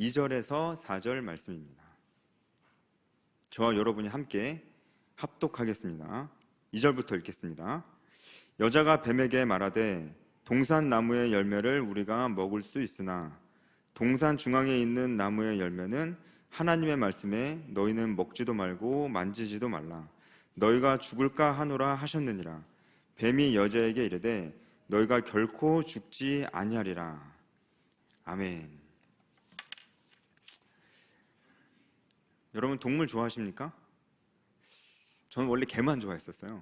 2절에서 4절 말씀입니다. 저와 여러분이 함께 합독하겠습니다. 2절부터 읽겠습니다. 여자가 뱀에게 말하되 동산 나무의 열매를 우리가 먹을 수 있으나 동산 중앙에 있는 나무의 열매는 하나님의 말씀에 너희는 먹지도 말고 만지지도 말라 너희가 죽을까 하노라 하셨느니라. 뱀이 여자에게 이르되 너희가 결코 죽지 아니하리라. 아멘. 여러분 동물 좋아하십니까? 저는 원래 개만 좋아했었어요.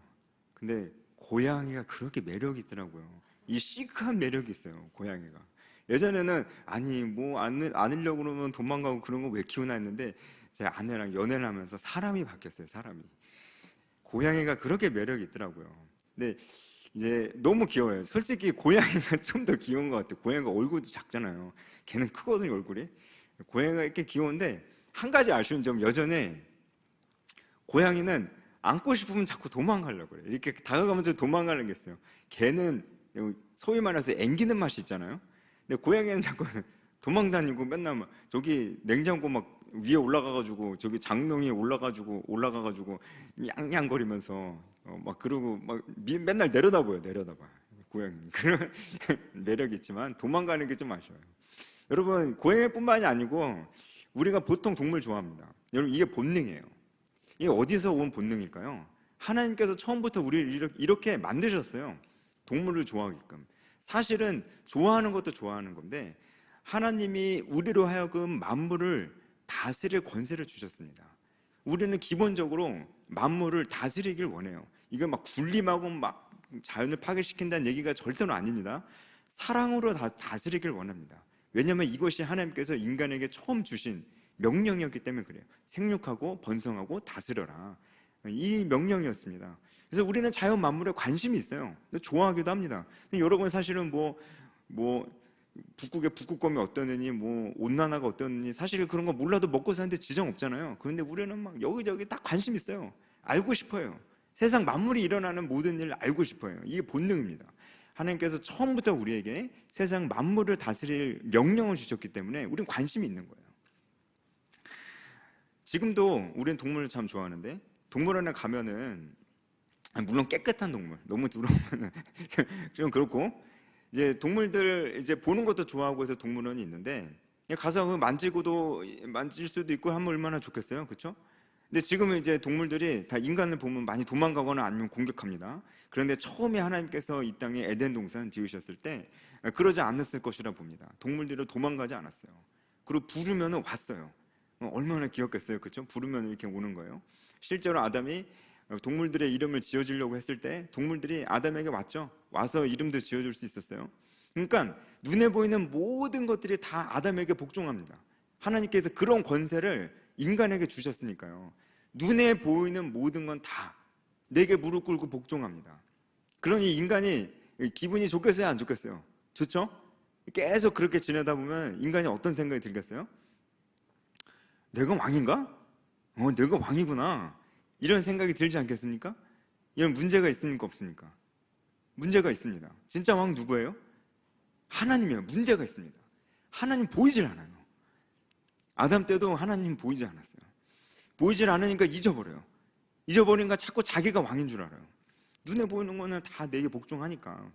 근데 고양이가 그렇게 매력이 있더라고요. 이 시크한 매력이 있어요, 고양이가. 예전에는 아니 뭐 안으려고 그러면 도망가고 그런 거 왜 키우나 했는데 제 아내랑 연애를 하면서 사람이 바뀌었어요. 사람이. 고양이가 그렇게 매력이 있더라고요. 근데 이제 너무 귀여워요. 솔직히 고양이가 좀 더 귀여운 것 같아요. 고양이가 얼굴도 작잖아요. 걔는 크거든요, 얼굴이. 고양이가 이렇게 귀여운데 한 가지 아쉬운 점, 여전히 고양이는 안고 싶으면 자꾸 도망가려고 그래요. 이렇게 다가가면서 도망가는 게 있어요. 걔는 소위 말해서 앵기는 맛이 있잖아요. 근데 고양이는 자꾸 도망다니고 맨날 막 저기 냉장고 막 위에 올라가가지고 저기 장롱이 올라가가지고 냥냥거리면서 막 그러고 막 맨날 내려다봐요. 고양이는 그런 매력이 있지만 도망가는 게 좀 아쉬워요. 여러분 고양이뿐만이 아니고 우리가 보통 동물 좋아합니다. 여러분 이게 본능이에요. 이게 어디서 온 본능일까요? 하나님께서 처음부터 우리를 이렇게 만드셨어요. 동물을 좋아하게끔. 사실은 좋아하는 것도 좋아하는 건데 하나님이 우리로 하여금 만물을 다스릴 권세를 주셨습니다. 우리는 기본적으로 만물을 다스리길 원해요. 이거 막 군림하고 막 자연을 파괴시킨다는 얘기가 절대로 아닙니다. 사랑으로 다스리길 원합니다. 왜냐하면 이것이 하나님께서 인간에게 처음 주신 명령이었기 때문에 그래요. 생육하고 번성하고 다스려라. 이 명령이었습니다. 그래서 우리는 자연 만물에 관심이 있어요. 좋아하기도 합니다. 근데 여러분 사실은 북극의 북극곰이 어떠느니 온난화가 어떠느니 사실 그런 거 몰라도 먹고 사는데 지장 없잖아요. 그런데 우리는 막 여기저기 딱 관심 있어요. 알고 싶어요. 세상 만물이 일어나는 모든 일을 알고 싶어요. 이게 본능입니다. 하나님께서 처음부터 우리에게 세상 만물을 다스릴 명령을 주셨기 때문에 우리는 관심이 있는 거예요. 지금도 우리는 동물을 참 좋아하는데 동물원에 가면은 물론 깨끗한 동물, 너무 더러우면 좀 그렇고 이제 동물들 이제 보는 것도 좋아하고 해서 동물원이 있는데 가서 만질 수도 있고 하면 얼마나 좋겠어요, 그렇죠? 근데 지금은 이제 동물들이 다 인간을 보면 많이 도망가거나 아니면 공격합니다. 그런데 처음에 하나님께서 이 땅에 에덴 동산 지으셨을 때 그러지 않았을 것이라 봅니다. 동물들이 도망가지 않았어요. 그리고 부르면 왔어요. 얼마나 귀엽겠어요, 그렇죠? 부르면 이렇게 오는 거예요. 실제로 아담이 동물들의 이름을 지어주려고 했을 때 동물들이 아담에게 왔죠. 와서 이름도 지어줄 수 있었어요. 그러니까 눈에 보이는 모든 것들이 다 아담에게 복종합니다. 하나님께서 그런 권세를 인간에게 주셨으니까요. 눈에 보이는 모든 건 다 내게 무릎 꿇고 복종합니다. 그러니 인간이 기분이 좋겠어요, 안 좋겠어요? 좋죠? 계속 그렇게 지내다 보면 인간이 어떤 생각이 들겠어요? 내가 왕인가? 내가 왕이구나. 이런 생각이 들지 않겠습니까? 이런 문제가 있습니까, 없습니까? 문제가 있습니다. 진짜 왕 누구예요? 하나님이에요. 문제가 있습니다. 하나님 보이질 않아요. 아담 때도 하나님 보이지 않았어요. 보이질 않으니까 잊어버려요. 잊어버리니까 자꾸 자기가 왕인 줄 알아요. 눈에 보이는 거는 다 내게 복종하니까.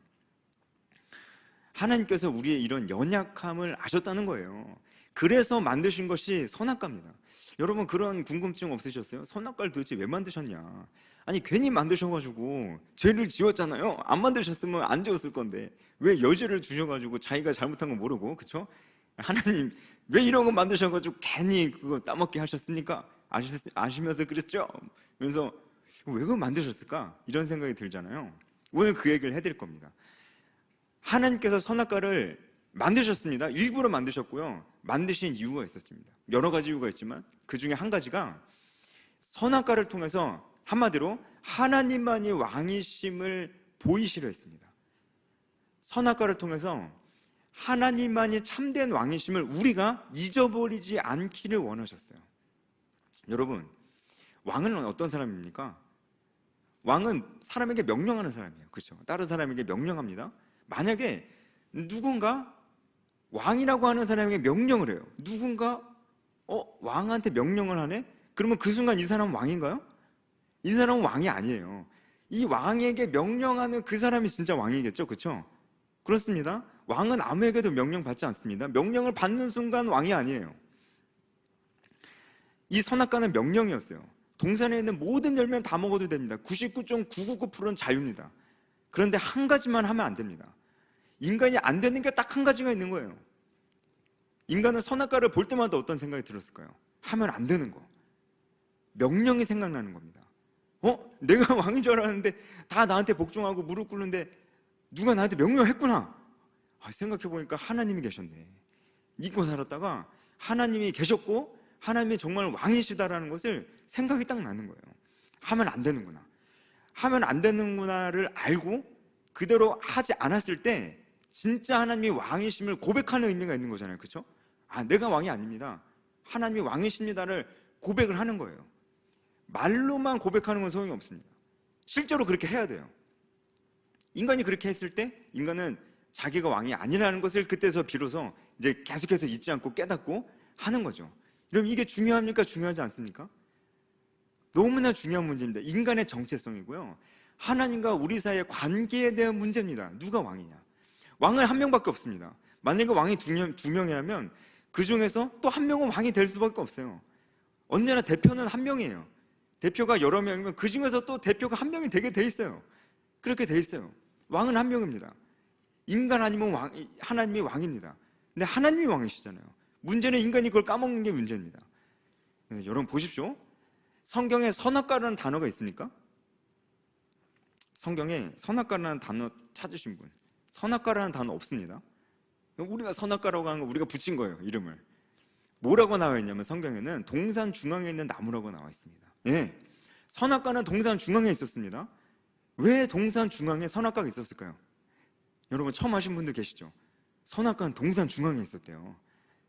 하나님께서 우리의 이런 연약함을 아셨다는 거예요. 그래서 만드신 것이 선악과입니다. 여러분 그런 궁금증 없으셨어요? 선악과를 도대체 왜 만드셨냐? 아니 괜히 만드셔가지고 죄를 지었잖아요. 안 만드셨으면 안 지었을 건데 왜 여지를 주셔가지고 자기가 잘못한 거 모르고, 그쵸? 하나님 왜 이런 거 만드셔가지고 괜히 그거 따먹게 하셨습니까? 아시면서 그랬죠? 그래서 왜 그거 만드셨을까? 이런 생각이 들잖아요. 오늘 그 얘기를 해드릴 겁니다. 하나님께서 선악과를 만드셨습니다. 일부러 만드셨고요. 만드신 이유가 있었습니다. 여러 가지 이유가 있지만 그 중에 한 가지가 선악과를 통해서 한마디로 하나님만이 왕이심을 보이시려 했습니다. 선악과를 통해서 하나님만이 참된 왕이심을 우리가 잊어버리지 않기를 원하셨어요. 여러분, 왕은 어떤 사람입니까? 왕은 사람에게 명령하는 사람이에요. 그렇죠? 다른 사람에게 명령합니다. 만약에 누군가 왕이라고 하는 사람에게 명령을 해요. 누군가 왕한테 명령을 하네? 그러면 그 순간 이 사람은 왕인가요? 이 사람은 왕이 아니에요. 이 왕에게 명령하는 그 사람이 진짜 왕이겠죠, 그렇죠? 그렇습니다. 왕은 아무에게도 명령받지 않습니다. 명령을 받는 순간 왕이 아니에요. 이 선악과는 명령이었어요. 동산에 있는 모든 열매는 다 먹어도 됩니다. 99.999%는 자유입니다. 그런데 한 가지만 하면 안 됩니다. 인간이 안 되는 게 딱 한 가지가 있는 거예요. 인간은 선악과를 볼 때마다 어떤 생각이 들었을까요? 하면 안 되는 거. 명령이 생각나는 겁니다. 내가 왕인 줄 알았는데 다 나한테 복종하고 무릎 꿇는데 누가 나한테 명령했구나. 생각해보니까 하나님이 계셨네. 믿고 살았다가 하나님이 계셨고 하나님이 정말 왕이시다라는 것을 생각이 딱 나는 거예요. 하면 안 되는구나. 하면 안 되는구나를 알고 그대로 하지 않았을 때 진짜 하나님이 왕이심을 고백하는 의미가 있는 거잖아요. 그렇죠? 내가 왕이 아닙니다. 하나님이 왕이십니다를 고백을 하는 거예요. 말로만 고백하는 건 소용이 없습니다. 실제로 그렇게 해야 돼요. 인간이 그렇게 했을 때 인간은 자기가 왕이 아니라는 것을 그때서 비로소 이제 계속해서 잊지 않고 깨닫고 하는 거죠. 그럼 이게 중요합니까? 중요하지 않습니까? 너무나 중요한 문제입니다. 인간의 정체성이고요. 하나님과 우리 사이의 관계에 대한 문제입니다. 누가 왕이냐? 왕은 한 명밖에 없습니다. 만약에 왕이 두 명이라면 그 중에서 또 한 명은 왕이 될 수밖에 없어요. 언제나 대표는 한 명이에요. 대표가 여러 명이면 그 중에서 또 대표가 한 명이 되게 돼 있어요. 그렇게 돼 있어요. 왕은 한 명입니다. 인간 아니면 하나님이 왕입니다. 근데 하나님이 왕이시잖아요. 문제는 인간이 그걸 까먹는 게 문제입니다. 여러분 보십시오. 성경에 선악과라는 단어가 있습니까? 성경에 선악과라는 단어 찾으신 분. 선악과라는 단어 없습니다. 우리가 선악과라고 하는 거 우리가 붙인 거예요, 이름을. 뭐라고 나와 있냐면 성경에는 동산 중앙에 있는 나무라고 나와 있습니다. 예, 선악과는 동산 중앙에 있었습니다. 왜 동산 중앙에 선악과가 있었을까요? 여러분 처음 하신 분들 계시죠? 선악과는 동산 중앙에 있었대요.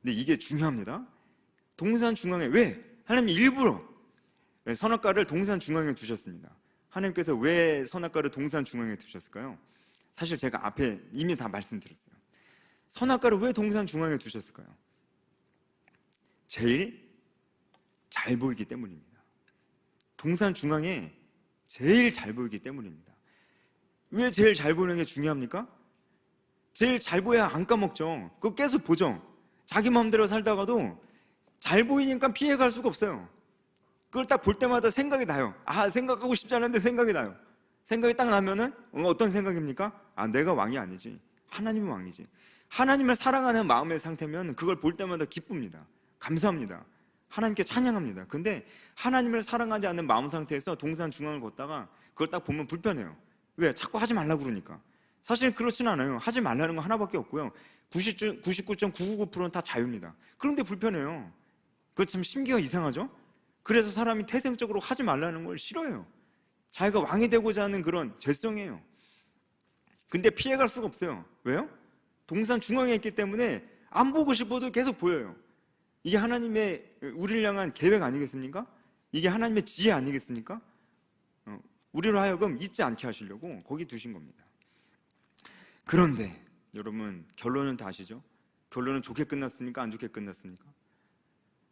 근데 이게 중요합니다. 동산 중앙에 왜? 하나님이 일부러 선악과를 동산 중앙에 두셨습니다. 하나님께서 왜 선악과를 동산 중앙에 두셨을까요? 사실 제가 앞에 이미 다 말씀드렸어요. 선악과를 왜 동산 중앙에 두셨을까요? 제일 잘 보이기 때문입니다. 동산 중앙에 제일 잘 보이기 때문입니다. 왜 제일 잘 보이는 게 중요합니까? 제일 잘 보여야 안 까먹죠. 그거 계속 보죠. 자기 마음대로 살다가도 잘 보이니까 피해갈 수가 없어요. 그걸 딱 볼 때마다 생각이 나요. 생각하고 싶지 않은데 생각이 나요. 생각이 딱 나면은 어떤 생각입니까? 내가 왕이 아니지. 하나님이 왕이지. 하나님을 사랑하는 마음의 상태면 그걸 볼 때마다 기쁩니다. 감사합니다. 하나님께 찬양합니다. 근데 하나님을 사랑하지 않는 마음 상태에서 동산 중앙을 걷다가 그걸 딱 보면 불편해요. 왜? 자꾸 하지 말라고 그러니까. 사실 그렇진 않아요. 하지 말라는 거 하나밖에 없고요. 99.999%는 다 자유입니다. 그런데 불편해요. 그거 참 심기가 이상하죠? 그래서 사람이 태생적으로 하지 말라는 걸 싫어해요. 자기가 왕이 되고자 하는 그런 죄성이에요. 근데 피해갈 수가 없어요. 왜요? 동산 중앙에 있기 때문에 안 보고 싶어도 계속 보여요. 이게 하나님의 우리를 향한 계획 아니겠습니까? 이게 하나님의 지혜 아니겠습니까? 우리로 하여금 잊지 않게 하시려고 거기 두신 겁니다. 그런데 여러분 결론은 다 아시죠? 결론은 좋게 끝났습니까? 안 좋게 끝났습니까?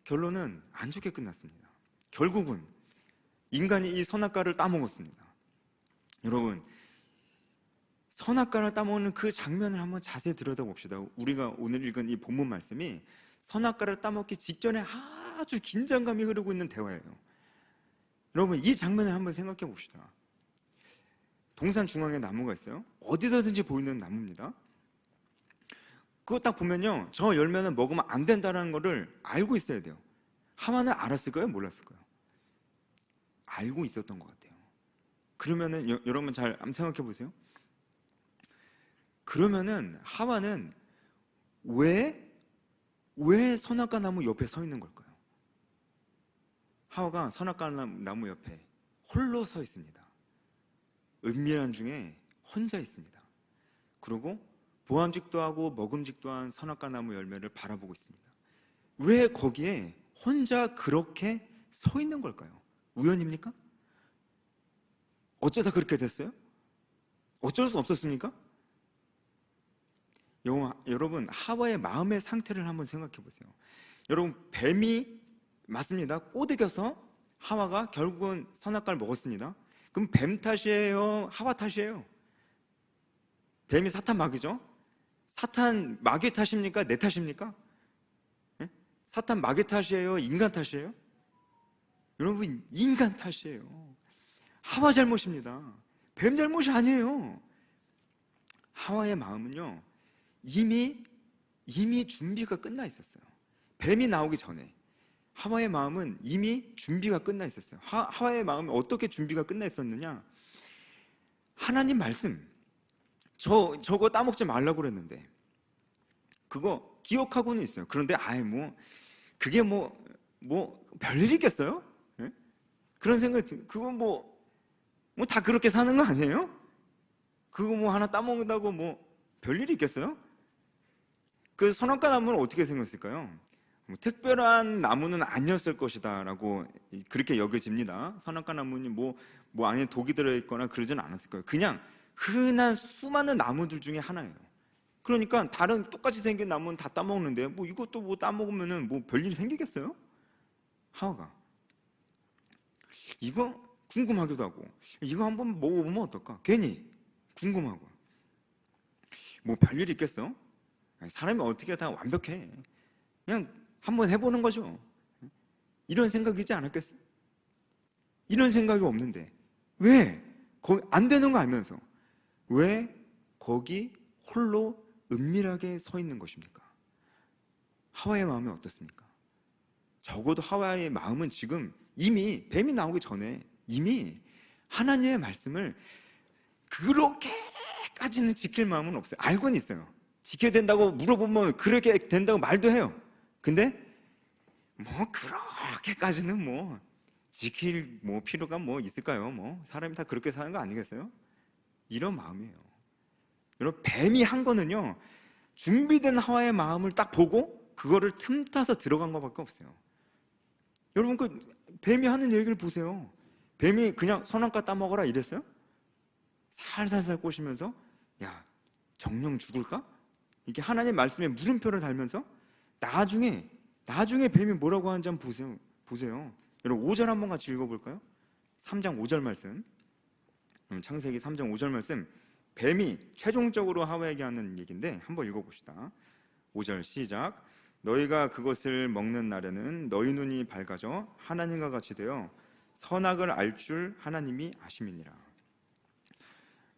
결론은 안 좋게 끝났습니다. 결국은 인간이 이 선악과를 따먹었습니다. 여러분 선악과를 따먹는 그 장면을 한번 자세히 들여다봅시다. 우리가 오늘 읽은 이 본문 말씀이 선악과를 따먹기 직전에 아주 긴장감이 흐르고 있는 대화예요. 여러분 이 장면을 한번 생각해 봅시다. 동산 중앙에 나무가 있어요. 어디서든지 보이는 나무입니다. 그거 딱 보면요, 저 열매는 먹으면 안 된다는 거를 알고 있어야 돼요. 하만은 알았을까요? 몰랐을까요? 알고 있었던 것 같아요. 그러면은 여러분 잘 한번 생각해 보세요. 그러면은 하만은 왜 선악과 나무 옆에 서 있는 걸까요? 하와가 선악과 나무 옆에 홀로 서 있습니다. 은밀한 중에 혼자 있습니다. 그리고 보암직도 하고 먹음직도 한 선악과 나무 열매를 바라보고 있습니다. 왜 거기에 혼자 그렇게 서 있는 걸까요? 우연입니까? 어쩌다 그렇게 됐어요? 어쩔 수 없었습니까? 여러분, 하와의 마음의 상태를 한번 생각해 보세요. 여러분, 뱀이 맞습니다. 꼬드겨서 하와가 결국은 선악과를 먹었습니다. 그럼 뱀 탓이에요? 하와 탓이에요? 뱀이 사탄 마귀죠? 사탄 마귀 탓입니까? 내 탓입니까? 예? 사탄 마귀 탓이에요? 인간 탓이에요? 여러분, 인간 탓이에요. 하와 잘못입니다. 뱀 잘못이 아니에요. 하와의 마음은요, 이미 준비가 끝나 있었어요. 뱀이 나오기 전에 하와의 마음은 이미 준비가 끝나 있었어요. 하와의 마음이 어떻게 준비가 끝나 있었느냐? 하나님 말씀, 저거 따먹지 말라고 그랬는데 그거 기억하고는 있어요. 그런데 그게 별일 있겠어요? 예? 그런 생각이, 그거 다 그렇게 사는 거 아니에요? 그거 하나 따먹는다고 별일이 있겠어요? 그 선악과 나무는 어떻게 생겼을까요? 특별한 나무는 아니었을 것이다 라고 그렇게 여겨집니다. 선악과 나무는 안에 독이 들어있거나 그러지는 않았을 거예요. 그냥 흔한 수많은 나무들 중에 하나예요. 그러니까 다른 똑같이 생긴 나무는 다 따먹는데 이것도 따먹으면 별일이 생기겠어요? 하와가 이거 궁금하기도 하고, 이거 한번 먹어보면 어떨까? 괜히 궁금하고, 별일 있겠어? 사람이 어떻게 다 완벽해. 그냥 한번 해보는 거죠. 이런 생각이지 않았겠어요? 이런 생각이 없는데 왜 거기 안 되는 거 알면서 왜 거기 홀로 은밀하게 서 있는 것입니까? 하와의 마음이 어떻습니까? 적어도 하와의 마음은 지금 이미 뱀이 나오기 전에 이미 하나님의 말씀을 그렇게까지는 지킬 마음은 없어요. 알고는 있어요. 지켜야 된다고 물어보면 그렇게 된다고 말도 해요. 근데 그렇게까지는 지킬 필요가 있을까요? 사람이 다 그렇게 사는 거 아니겠어요? 이런 마음이에요. 여러분, 뱀이 한 거는요, 준비된 하와의 마음을 딱 보고 그거를 틈타서 들어간 것밖에 없어요. 여러분, 그 뱀이 하는 얘기를 보세요. 뱀이 그냥 선악과 따먹어라 이랬어요? 살살살 꼬시면서 야, 정령 죽을까? 이게 하나님의 말씀에 물음표를 달면서 나중에 뱀이 뭐라고 하는지 한번 보세요. 여러분, 5절 한번 같이 읽어볼까요? 3장 5절 말씀. 창세기 3장 5절 말씀. 뱀이 최종적으로 하와에게 하는 얘기인데 한번 읽어봅시다. 5절 시작. 너희가 그것을 먹는 날에는 너희 눈이 밝아져 하나님과 같이 되어 선악을 알 줄 하나님이 아심이니라.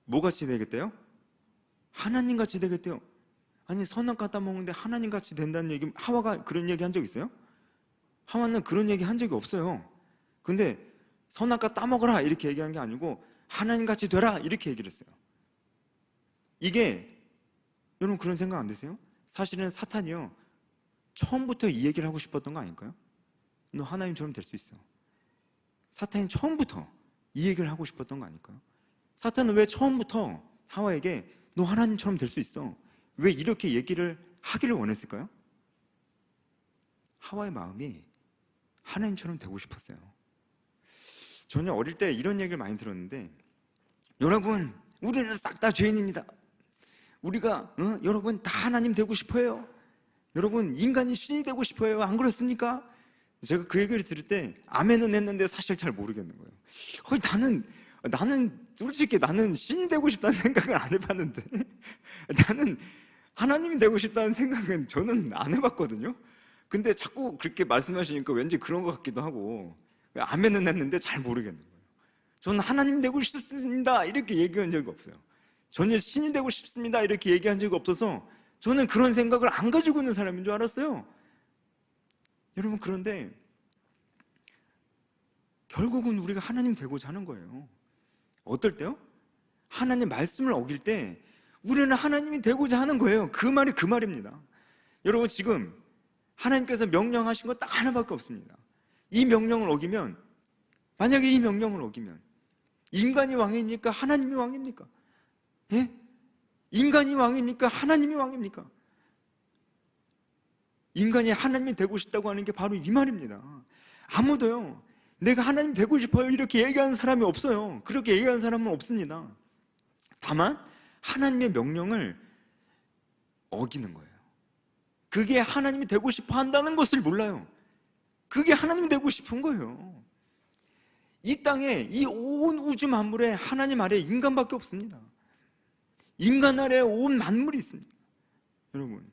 뭐같이 되겠대요? 하나님같이 되겠대요. 아니, 선악과 따먹는데 하나님같이 된다는 얘기, 하와가 그런 얘기 한 적 있어요? 하와는 그런 얘기 한 적이 없어요. 근데 선악과 따먹어라 이렇게 얘기한 게 아니고 하나님같이 되라 이렇게 얘기를 했어요. 이게, 여러분, 그런 생각 안 드세요? 사실은 사탄이요, 처음부터 이 얘기를 하고 싶었던 거 아닐까요? 너 하나님처럼 될 수 있어. 사탄이 처음부터 이 얘기를 하고 싶었던 거 아닐까요? 사탄은 왜 처음부터 하와에게 너 하나님처럼 될 수 있어, 왜 이렇게 얘기를 하기를 원했을까요? 하와의 마음이 하나님처럼 되고 싶었어요. 저는 어릴 때 이런 얘기를 많이 들었는데, 여러분, 우리는 싹 다 죄인입니다. 우리가 여러분 다 하나님 되고 싶어요. 여러분, 인간이 신이 되고 싶어요. 안 그렇습니까? 제가 그 얘기를 들을 때 아멘은 했는데 사실 잘 모르겠는 거예요. 나는 솔직히 신이 되고 싶다는 생각은 안 해봤는데 나는 하나님이 되고 싶다는 생각은 저는 안 해봤거든요. 근데 자꾸 그렇게 말씀하시니까 왠지 그런 것 같기도 하고, 아멘은 했는데 잘 모르겠는 거예요. 저는 하나님 되고 싶습니다 이렇게 얘기한 적이 없어요. 저는 신이 되고 싶습니다 이렇게 얘기한 적이 없어서 저는 그런 생각을 안 가지고 있는 사람인 줄 알았어요. 여러분, 그런데 결국은 우리가 하나님 되고자 하는 거예요. 어떨 때요? 하나님 말씀을 어길 때 우리는 하나님이 되고자 하는 거예요. 그 말이 그 말입니다. 여러분, 지금 하나님께서 명령하신 거 딱 하나밖에 없습니다. 이 명령을 어기면, 만약에 이 명령을 어기면 인간이 왕입니까? 하나님이 왕입니까? 예? 인간이 왕입니까? 하나님이 왕입니까? 인간이 하나님이 되고 싶다고 하는 게 바로 이 말입니다. 아무도요, 내가 하나님 되고 싶어요 이렇게 얘기하는 사람이 없어요. 그렇게 얘기하는 사람은 없습니다. 다만 하나님의 명령을 어기는 거예요. 그게 하나님이 되고 싶어 한다는 것을 몰라요. 그게 하나님이 되고 싶은 거예요. 이 땅에 이 온 우주 만물에 하나님 아래 인간밖에 없습니다. 인간 아래 온 만물이 있습니다. 여러분,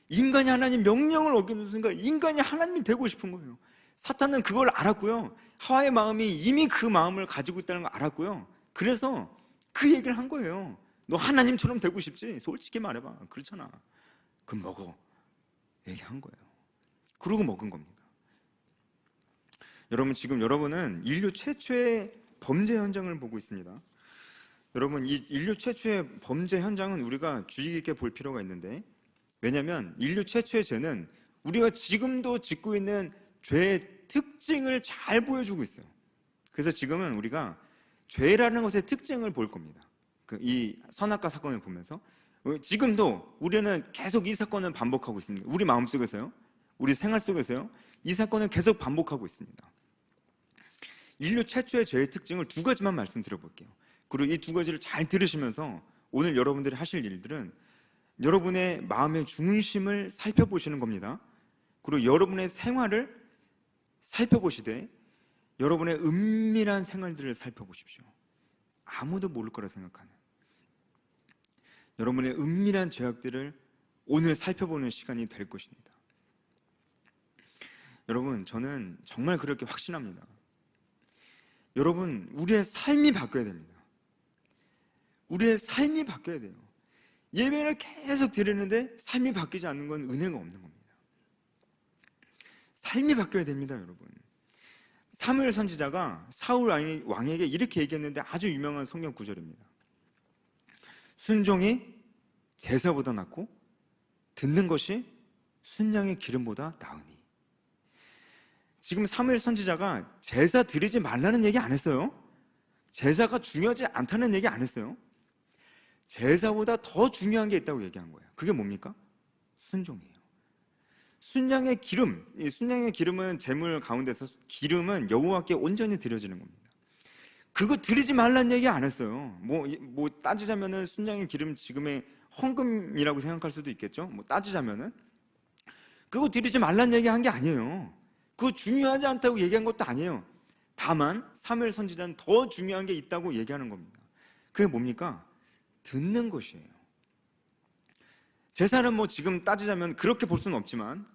인간이 하나님 명령을 어기는 순간 인간이 하나님이 되고 싶은 거예요. 사탄은 그걸 알았고요. 하와의 마음이 이미 그 마음을 가지고 있다는 걸 알았고요. 그래서 그 얘기를 한 거예요. 너 하나님처럼 되고 싶지? 솔직히 말해봐. 그렇잖아. 그럼 먹어. 얘기한 거예요. 그러고 먹은 겁니다. 여러분, 지금 여러분은 인류 최초의 범죄 현장을 보고 있습니다. 여러분, 이 인류 최초의 범죄 현장은 우리가 주의 깊게 볼 필요가 있는데, 왜냐하면 인류 최초의 죄는 우리가 지금도 짓고 있는 죄의 특징을 잘 보여주고 있어요. 그래서 지금은 우리가 죄라는 것의 특징을 볼 겁니다. 이 선악과 사건을 보면서 지금도 우리는 계속 이 사건을 반복하고 있습니다. 우리 마음속에서요, 우리 생활 속에서요, 이 사건을 계속 반복하고 있습니다. 인류 최초의 죄의 특징을 두 가지만 말씀드려볼게요. 그리고 이 두 가지를 잘 들으시면서 오늘 여러분들이 하실 일들은 여러분의 마음의 중심을 살펴보시는 겁니다. 그리고 여러분의 생활을 살펴보시되 여러분의 은밀한 생활들을 살펴보십시오. 아무도 모를 거라 생각하는 여러분의 은밀한 죄악들을 오늘 살펴보는 시간이 될 것입니다. 여러분, 저는 정말 그렇게 확신합니다. 여러분, 우리의 삶이 바뀌어야 됩니다. 우리의 삶이 바뀌어야 돼요. 예배를 계속 드리는데 삶이 바뀌지 않는 건 은혜가 없는 겁니다. 삶이 바뀌어야 됩니다, 여러분. 사무엘 선지자가 사울 왕에게 이렇게 얘기했는데 아주 유명한 성경 구절입니다. 순종이 제사보다 낫고 듣는 것이 순양의 기름보다 나으니. 지금 사무엘 선지자가 제사 드리지 말라는 얘기 안 했어요. 제사가 중요하지 않다는 얘기 안 했어요. 제사보다 더 중요한 게 있다고 얘기한 거예요. 그게 뭡니까? 순종이에요. 순양의 기름, 이 순양의 기름은 제물 가운데서 기름은 여호와께 온전히 드려지는 겁니다. 그거 드리지 말라는 얘기 안 했어요. 뭐 따지자면은 순양의 기름 지금의 헌금이라고 생각할 수도 있겠죠. 뭐 따지자면은 그거 드리지 말라는 얘기 한 게 아니에요. 그거 중요하지 않다고 얘기한 것도 아니에요. 다만 사무엘 선지자는 더 중요한 게 있다고 얘기하는 겁니다. 그게 뭡니까? 듣는 것이에요. 제사는 뭐 지금 따지자면 그렇게 볼 수는 없지만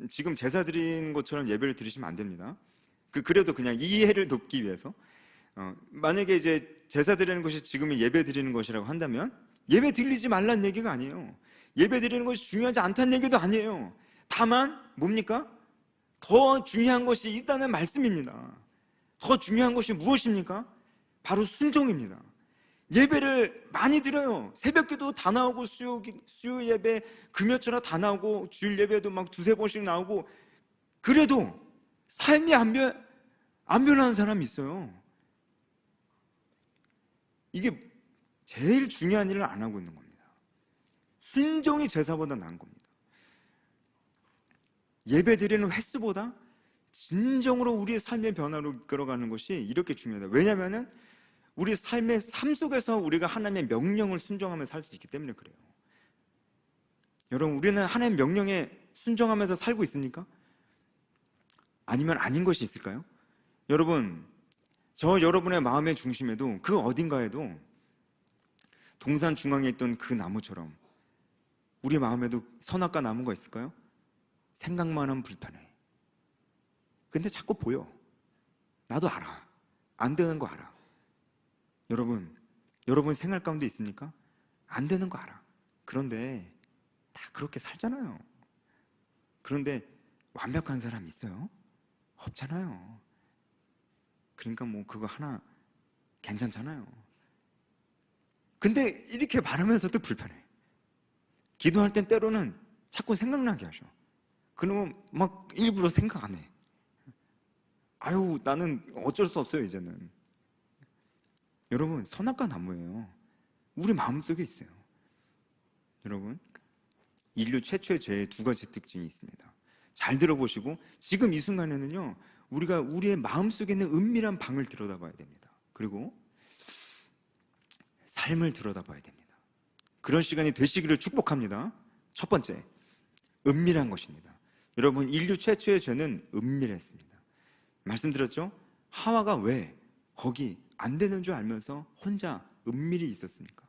지금 제사 드리는 것처럼 예배를 드리시면 안 됩니다. 그래도 그냥 이해를 돕기 위해서 만약에 이제 제사 드리는 것이 지금의 예배 드리는 것이라고 한다면 예배 드리지 말라는 얘기가 아니에요. 예배 드리는 것이 중요하지 않다는 얘기도 아니에요. 다만 뭡니까? 더 중요한 것이 있다는 말씀입니다. 더 중요한 것이 무엇입니까? 바로 순종입니다. 예배를 많이 드려요. 새벽기도 다 나오고 수요 예배 금요철화 다 나오고 주일 예배도 막 두세 번씩 나오고 그래도 삶이 안 변하는 사람이 있어요. 이게 제일 중요한 일을 안 하고 있는 겁니다. 순종이 제사보다 나은 겁니다. 예배 드리는 횟수보다 진정으로 우리의 삶의 변화로 이끌어가는 것이 이렇게 중요하다. 왜냐하면 우리 삶의 삶 속에서 우리가 하나님의 명령을 순종하며 살 수 있기 때문에 그래요. 여러분, 우리는 하나님의 명령에 순종하면서 살고 있습니까? 아니면 아닌 것이 있을까요? 여러분, 여러분의 마음의 중심에도 그 어딘가에도 동산 중앙에 있던 그 나무처럼 우리 마음에도 선악과 나무가 있을까요? 생각만 하면 불편해. 근데 자꾸 보여. 나도 알아. 안 되는 거 알아. 여러분 생활 가운데 있습니까? 안 되는 거 알아. 그런데 다 그렇게 살잖아요. 그런데 완벽한 사람 있어요? 없잖아요. 그러니까 뭐 그거 하나 괜찮잖아요. 근데 이렇게 말하면서도 불편해. 기도할 땐 때로는 자꾸 생각나게 하셔. 그러면 막 일부러 생각 안 해. 아유, 나는 어쩔 수 없어요, 이제는. 여러분, 선악과 나무예요. 우리 마음속에 있어요. 여러분, 인류 최초의 죄의 두 가지 특징이 있습니다. 잘 들어보시고 지금 이 순간에는요, 우리가 우리의 마음속에 있는 은밀한 방을 들여다봐야 됩니다. 그리고 삶을 들여다봐야 됩니다. 그런 시간이 되시기를 축복합니다. 첫 번째, 은밀한 것입니다. 여러분, 인류 최초의 죄는 은밀했습니다. 말씀드렸죠? 하와가 왜 거기 안 되는 줄 알면서 혼자 은밀히 있었습니까?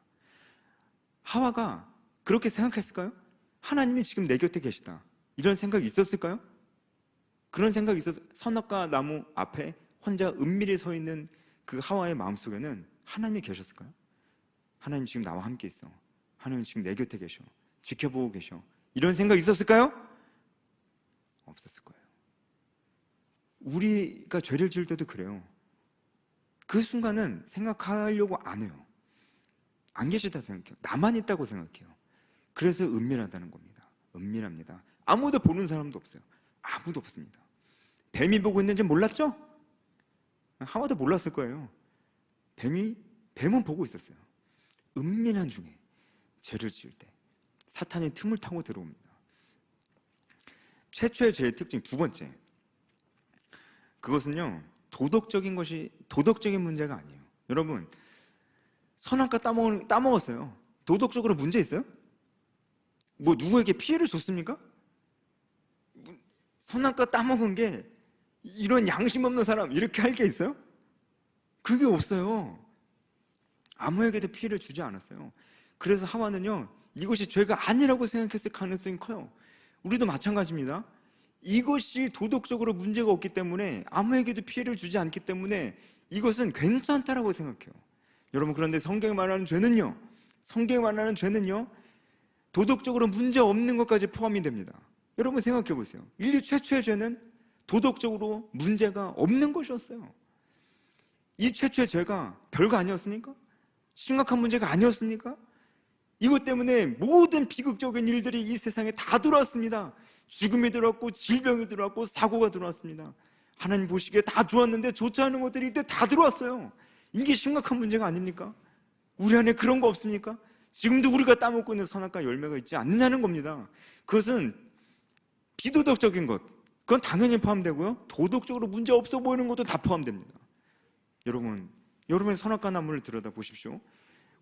하와가 그렇게 생각했을까요? 하나님이 지금 내 곁에 계시다, 이런 생각이 있었을까요? 그런 생각이 있어서 선악과 나무 앞에 혼자 은밀히 서 있는 그 하와의 마음속에는 하나님이 계셨을까요? 하나님 지금 나와 함께 있어, 하나님 지금 내 곁에 계셔, 지켜보고 계셔, 이런 생각이 있었을까요? 없었을 거예요. 우리가 죄를 지을 때도 그래요. 그 순간은 생각하려고 안 해요. 안 계시다 생각해요. 나만 있다고 생각해요. 그래서 은밀하다는 겁니다. 은밀합니다. 아무도 보는 사람도 없어요. 아무도 없습니다. 뱀이 보고 있는지 몰랐죠? 하와도 몰랐을 거예요. 뱀은 보고 있었어요. 은밀한 중에 죄를 지을 때 사탄이 틈을 타고 들어옵니다. 최초의 죄의 특징 두 번째, 그것은요, 도덕적인 문제가 아니에요. 여러분, 선악과 따먹었어요. 도덕적으로 문제 있어요? 뭐 누구에게 피해를 줬습니까? 선악과 따먹은 게 이런 양심 없는 사람 이렇게 할 게 있어요? 그게 없어요. 아무에게도 피해를 주지 않았어요. 그래서 하와는요, 이것이 죄가 아니라고 생각했을 가능성이 커요. 우리도 마찬가지입니다. 이것이 도덕적으로 문제가 없기 때문에, 아무에게도 피해를 주지 않기 때문에 이것은 괜찮다라고 생각해요. 여러분, 그런데 성경이 말하는 죄는요, 도덕적으로 문제 없는 것까지 포함이 됩니다. 여러분 생각해 보세요. 인류 최초의 죄는 도덕적으로 문제가 없는 것이었어요. 이 최초의 죄가 별거 아니었습니까? 심각한 문제가 아니었습니까? 이것 때문에 모든 비극적인 일들이 이 세상에 다 들어왔습니다. 죽음이 들어왔고, 질병이 들어왔고, 사고가 들어왔습니다. 하나님 보시기에 다 좋았는데 좋지 않은 것들이 이때 다 들어왔어요. 이게 심각한 문제가 아닙니까? 우리 안에 그런 거 없습니까? 지금도 우리가 따먹고 있는 선악과 열매가 있지 않느냐는 겁니다. 그것은 비도덕적인 것, 그건 당연히 포함되고요, 도덕적으로 문제 없어 보이는 것도 다 포함됩니다. 여러분의 선악과 나무를 들여다보십시오.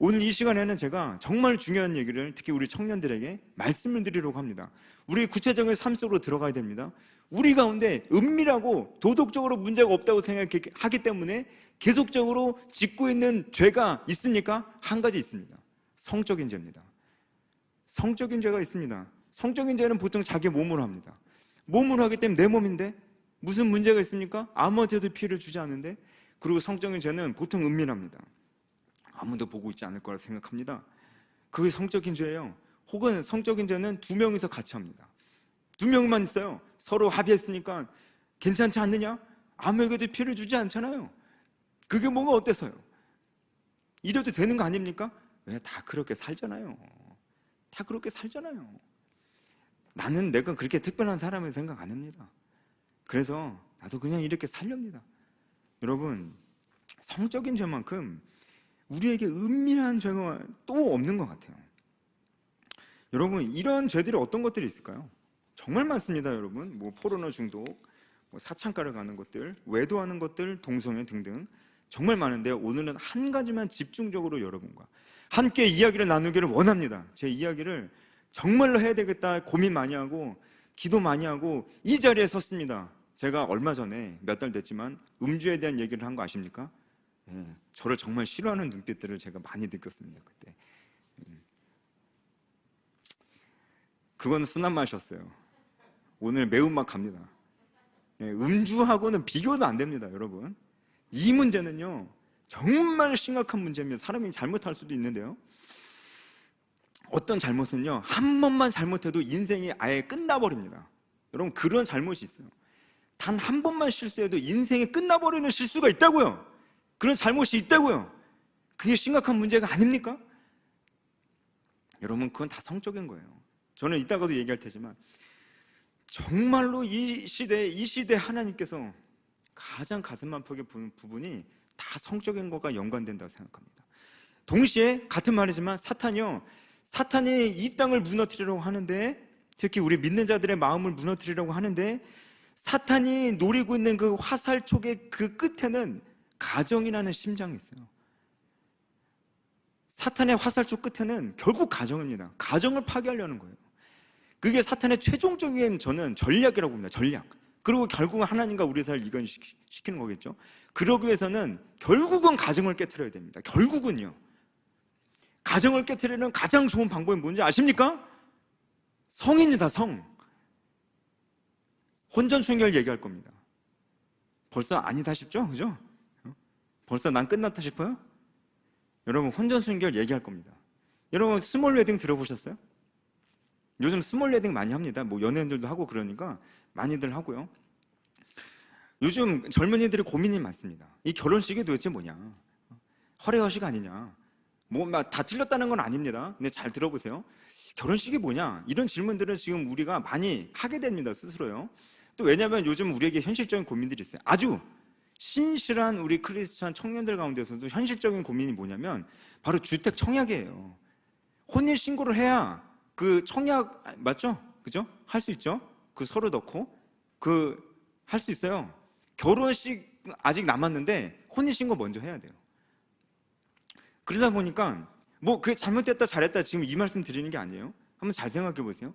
오늘 이 시간에는 제가 정말 중요한 얘기를, 특히 우리 청년들에게 말씀을 드리려고 합니다. 우리 구체적인 삶 속으로 들어가야 됩니다. 우리 가운데 은밀하고 도덕적으로 문제가 없다고 생각하기 때문에 계속적으로 짓고 있는 죄가 있습니까? 한 가지 있습니다. 성적인 죄입니다. 성적인 죄가 있습니다. 성적인 죄는 보통 자기 몸으로 합니다. 몸으로 하기 때문에 내 몸인데 무슨 문제가 있습니까? 아무한테도 피해를 주지 않는데. 그리고 성적인 죄는 보통 은밀합니다. 아무도 보고 있지 않을 거라 생각합니다. 그게 성적인 죄예요. 혹은 성적인 죄는 두 명이서 같이 합니다. 두 명만 있어요. 서로 합의했으니까 괜찮지 않느냐? 아무에게도 피해를 주지 않잖아요. 그게 뭐가 어때서요? 이래도 되는 거 아닙니까? 왜? 다 그렇게 살잖아요. 다 그렇게 살잖아요. 나는 내가 그렇게 특별한 사람을 생각 안 합니다. 그래서 나도 그냥 이렇게 살렵니다. 여러분, 성적인 죄만큼 우리에게 은밀한 죄가 또 없는 것 같아요. 여러분, 이런 죄들이 어떤 것들이 있을까요? 정말 많습니다. 여러분, 뭐 포르노 중독, 뭐 사창가를 가는 것들, 외도하는 것들, 동성애 등등 정말 많은데, 오늘은 한 가지만 집중적으로 여러분과 함께 이야기를 나누기를 원합니다. 제 이야기를 정말로 해야 되겠다 고민 많이 하고 기도 많이 하고 이 자리에 섰습니다. 제가 얼마 전에, 몇 달 됐지만 음주에 대한 얘기를 한 거 아십니까? 저를 정말 싫어하는 눈빛들을 제가 많이 느꼈습니다. 그때. 그건 순한 맛이었어요. 오늘 매운맛 갑니다. 음주하고는 비교도 안 됩니다. 여러분, 이 문제는요 정말 심각한 문제입니다. 사람이 잘못할 수도 있는데요, 어떤 잘못은요 한 번만 잘못해도 인생이 아예 끝나버립니다. 여러분, 그런 잘못이 있어요. 단 한 번만 실수해도 인생이 끝나버리는 실수가 있다고요. 그런 잘못이 있다고요. 그게 심각한 문제가 아닙니까? 여러분, 그건 다 성적인 거예요. 저는 이따가도 얘기할 테지만 정말로 이 시대에 하나님께서 가장 가슴 아프게 보는 부분이 다 성적인 것과 연관된다고 생각합니다. 동시에 같은 말이지만 사탄이 이 땅을 무너뜨리려고 하는데, 특히 우리 믿는 자들의 마음을 무너뜨리려고 하는데, 사탄이 노리고 있는 그 화살촉의 그 끝에는 가정이라는 심장이 있어요. 사탄의 화살촉 끝에는 결국 가정입니다. 가정을 파괴하려는 거예요. 그게 사탄의 최종적인 저는 전략이라고 봅니다. 전략. 그리고 결국은 하나님과 우리 사이를 이건시키는 거겠죠. 그러기 위해서는 결국은 가정을 깨트려야 됩니다. 결국은요. 가정을 깨트리는 가장 좋은 방법이 뭔지 아십니까? 성입니다. 성. 혼전순결 얘기할 겁니다. 벌써 아니다 싶죠? 그죠? 벌써 난 끝났다 싶어요? 여러분, 혼전순결 얘기할 겁니다. 여러분, 스몰 웨딩 들어보셨어요? 요즘 스몰 웨딩 많이 합니다. 뭐 연예인들도 하고 그러니까 많이들 하고요. 요즘 젊은이들이 고민이 많습니다. 이 결혼식이 도대체 뭐냐? 허례허식 아니냐? 뭐 막 다 틀렸다는 건 아닙니다. 근데 잘 들어보세요. 결혼식이 뭐냐? 이런 질문들은 지금 우리가 많이 하게 됩니다. 스스로요. 또 왜냐하면 요즘 우리에게 현실적인 고민들이 있어요. 아주 신실한 우리 크리스찬 청년들 가운데서도 현실적인 고민이 뭐냐면 바로 주택 청약이에요. 혼인 신고를 해야 그 청약 맞죠? 그죠? 할 수 있죠? 그 서류 넣고 할 수 있어요. 결혼식 아직 남았는데 혼인 신고 먼저 해야 돼요. 그러다 보니까 뭐 그게 잘못됐다 잘했다 지금 이 말씀 드리는 게 아니에요. 한번 잘 생각해 보세요.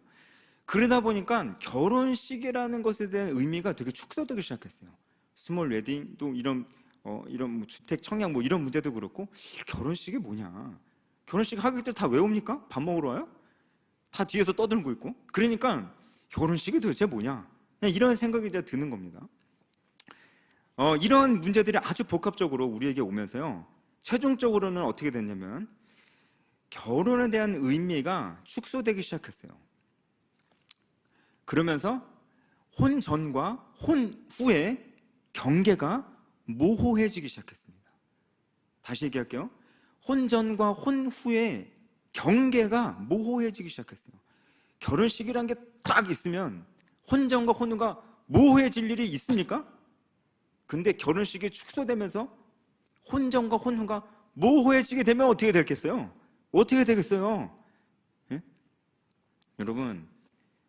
그러다 보니까 결혼식이라는 것에 대한 의미가 되게 축소되기 시작했어요. 스몰 웨딩 또 이런 뭐 주택 청약 뭐 이런 문제도 그렇고 결혼식이 뭐냐? 결혼식 하객들 다 왜 옵니까? 밥 먹으러 와요? 다 뒤에서 떠들고 있고. 그러니까 결혼식이 도대체 뭐냐? 그냥 이런 생각이 이제 드는 겁니다. 이런 문제들이 아주 복합적으로 우리에게 오면서요. 최종적으로는 어떻게 됐냐면 결혼에 대한 의미가 축소되기 시작했어요. 그러면서 혼 전과 혼 후의 경계가 모호해지기 시작했습니다. 다시 얘기할게요. 혼 전과 혼 후의 경계가 모호해지기 시작했어요. 결혼식이란 게 딱 있으면 혼 전과 혼 후가 모호해질 일이 있습니까? 근데 결혼식이 축소되면서 혼 전과 혼 후가 모호해지게 되면 어떻게 되겠어요? 어떻게 되겠어요? 예? 여러분,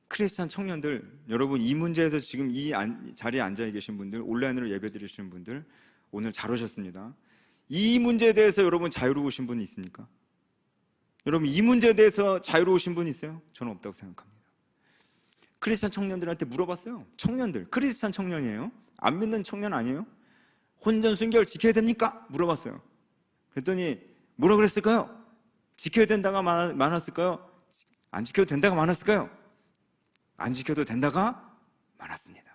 크리스찬 청년들, 여러분 이 문제에서 지금 이 자리에 앉아 계신 분들, 온라인으로 예배 드리시는 분들 오늘 잘 오셨습니다. 이 문제에 대해서 여러분 자유로우신 분이 있습니까? 여러분 이 문제에 대해서 자유로우신 분 있어요? 저는 없다고 생각합니다. 크리스찬 청년들한테 물어봤어요. 청년들, 크리스찬 청년이에요? 안 믿는 청년 아니에요? 혼전 순결 지켜야 됩니까? 물어봤어요. 그랬더니 뭐라 그랬을까요? 지켜야 된다가 많았을까요? 안 지켜도 된다가 많았을까요? 안 지켜도 된다가 많았습니다.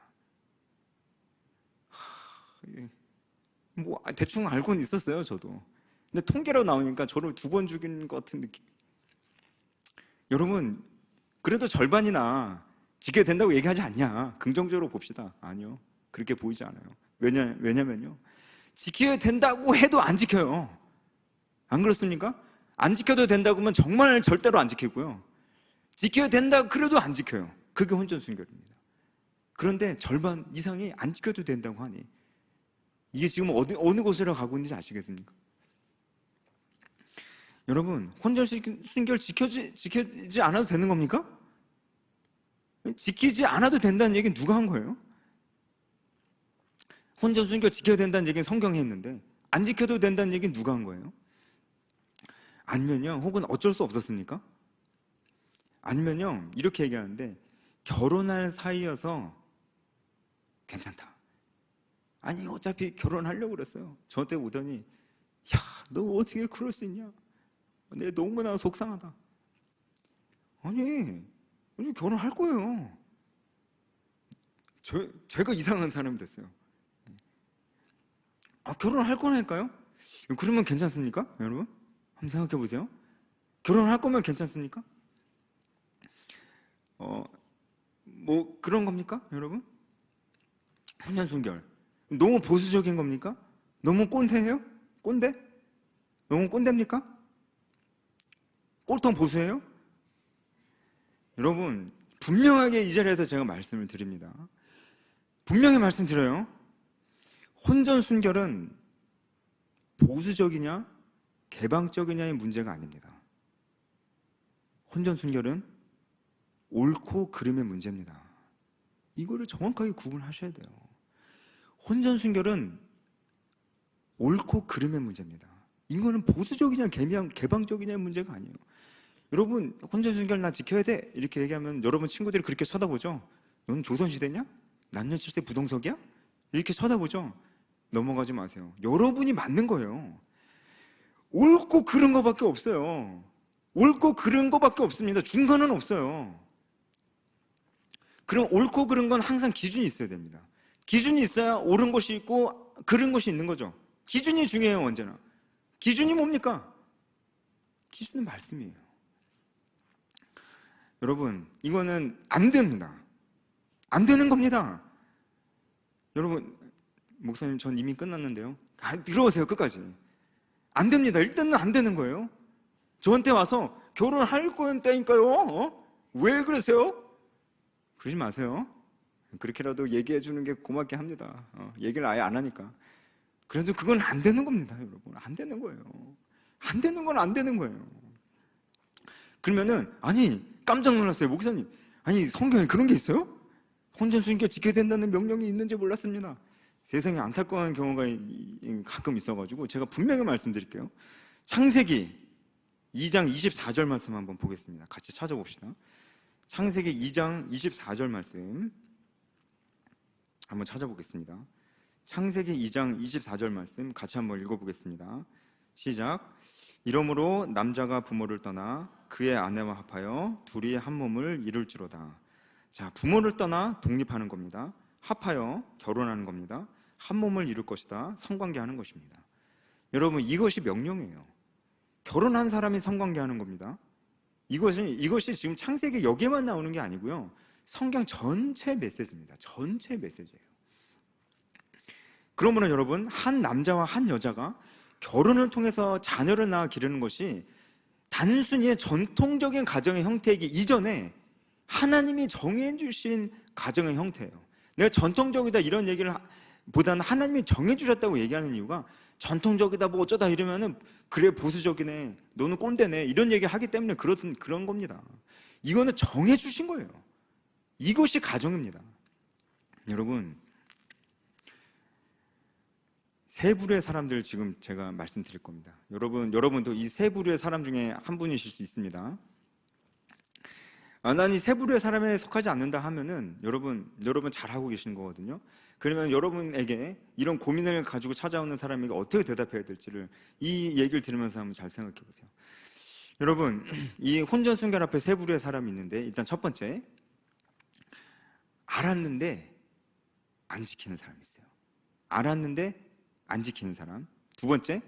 뭐 대충 알고는 있었어요, 저도. 근데 통계로 나오니까 저를 2번 죽인 것 같은 느낌. 여러분, 그래도 절반이나 지켜야 된다고 얘기하지 않냐? 긍정적으로 봅시다. 아니요, 그렇게 보이지 않아요. 왜냐면요, 지켜야 된다고 해도 안 지켜요. 안 그렇습니까? 안 지켜도 된다고 하면 정말 절대로 안 지키고요. 지켜야 된다 그래도 안 지켜요. 그게 혼전순결입니다. 그런데 절반 이상이 안 지켜도 된다고 하니 이게 지금 어느 곳으로 가고 있는지 아시겠습니까? 여러분, 혼전순결 지키지 않아도 되는 겁니까? 지키지 않아도 된다는 얘기는 누가 한 거예요? 혼전순결 지켜야 된다는 얘기는 성경이 했는데 안 지켜도 된다는 얘기는 누가 한 거예요? 아니면요, 혹은 어쩔 수 없었습니까? 아니면요, 이렇게 얘기하는데 결혼할 사이여서 괜찮다. 아니 어차피 결혼하려고 그랬어요. 저한테 오더니 야, 너 어떻게 그럴 수 있냐? 내 너무나 속상하다. 아니 결혼할 거예요. 제가 이상한 사람이 됐어요. 결혼할 거라니까요? 그러면 괜찮습니까? 여러분? 한번 생각해 보세요. 결혼할 거면 괜찮습니까? 뭐 그런 겁니까? 여러분? 혼전순결 너무 보수적인 겁니까? 너무 꼰대예요? 꼰대? 너무 꼰대입니까? 꼴통 보수예요? 여러분, 분명하게 이 자리에서 제가 말씀을 드립니다. 분명히 말씀드려요. 혼전순결은 보수적이냐 개방적이냐의 문제가 아닙니다. 혼전순결은 옳고 그름의 문제입니다. 이거를 정확하게 구분하셔야 돼요. 혼전순결은 옳고 그름의 문제입니다. 이거는 보수적이냐 개방적이냐의 문제가 아니에요. 여러분 혼전순결 나 지켜야 돼 이렇게 얘기하면 여러분 친구들이 그렇게 쳐다보죠. 넌 조선시대냐? 남녀 칠세 부동석이야? 이렇게 쳐다보죠. 넘어가지 마세요. 여러분이 맞는 거예요. 옳고 그른 거밖에 없어요. 옳고 그른 거밖에 없습니다. 중간은 없어요. 그럼 옳고 그른 건 항상 기준이 있어야 됩니다. 기준이 있어야 옳은 것이 있고 그른 것이 있는 거죠. 기준이 중요해요. 언제나. 기준이 뭡니까? 기준은 말씀이에요. 여러분 이거는 안 됩니다. 안 되는 겁니다. 여러분 목사님 전 이미 끝났는데요. 들어오세요. 끝까지. 안 됩니다. 일단은 안 되는 거예요. 저한테 와서 결혼할 거니까요. 왜 그러세요? 그러지 마세요. 그렇게라도 얘기해 주는 게 고맙게 합니다. 얘기를 아예 안 하니까. 그래도 그건 안 되는 겁니다. 여러분 안 되는 거예요. 안 되는 건 안 되는 거예요. 그러면은 아니 깜짝 놀랐어요. 목사님 아니 성경에 그런 게 있어요? 혼전순결 지켜야 된다는 명령이 있는지 몰랐습니다. 세상에 안타까운 경우가 가끔 있어가지고 제가 분명히 말씀드릴게요. 창세기 2장 24절 말씀 한번 보겠습니다. 같이 찾아봅시다. 창세기 2장 24절 말씀 한번 찾아보겠습니다. 창세기 2장 24절 말씀 같이 한번 읽어보겠습니다. 시작. 이러므로 남자가 부모를 떠나 그의 아내와 합하여 둘이 한 몸을 이룰지로다. 자, 부모를 떠나 독립하는 겁니다. 합하여 결혼하는 겁니다. 한 몸을 이룰 것이다. 성관계하는 것입니다. 여러분 이것이 명령이에요. 결혼한 사람이 성관계하는 겁니다. 이것이 지금 창세기 여기에만 나오는 게 아니고요. 성경 전체 메시지입니다. 전체 메시지예요. 그러므로 여러분 한 남자와 한 여자가 결혼을 통해서 자녀를 낳아 기르는 것이 단순히 전통적인 가정의 형태이기 이전에 하나님이 정해주신 가정의 형태예요. 내가 전통적이다 이런 얘기를 보다는 하나님이 정해주셨다고 얘기하는 이유가 전통적이다 뭐 어쩌다 이러면은 그래 보수적이네 너는 꼰대네 이런 얘기 하기 때문에 그런 겁니다. 이거는 정해주신 거예요. 이것이 가정입니다. 여러분 세 부류의 사람들 지금 제가 말씀드릴 겁니다. 여러분도 이 세 부류의 사람 중에 한 분이실 수 있습니다. 난 이 세 부류의 사람에 속하지 않는다 하면은 여러분 잘하고 계시는 거거든요. 그러면 여러분에게 이런 고민을 가지고 찾아오는 사람에게 어떻게 대답해야 될지를 이 얘기를 들으면서 한번 잘 생각해 보세요. 여러분 이 혼전순결 앞에 세 부류의 사람이 있는데 일단 첫 번째 알았는데 안 지키는 사람이 있어요. 알았는데 안 지키는 사람. 두 번째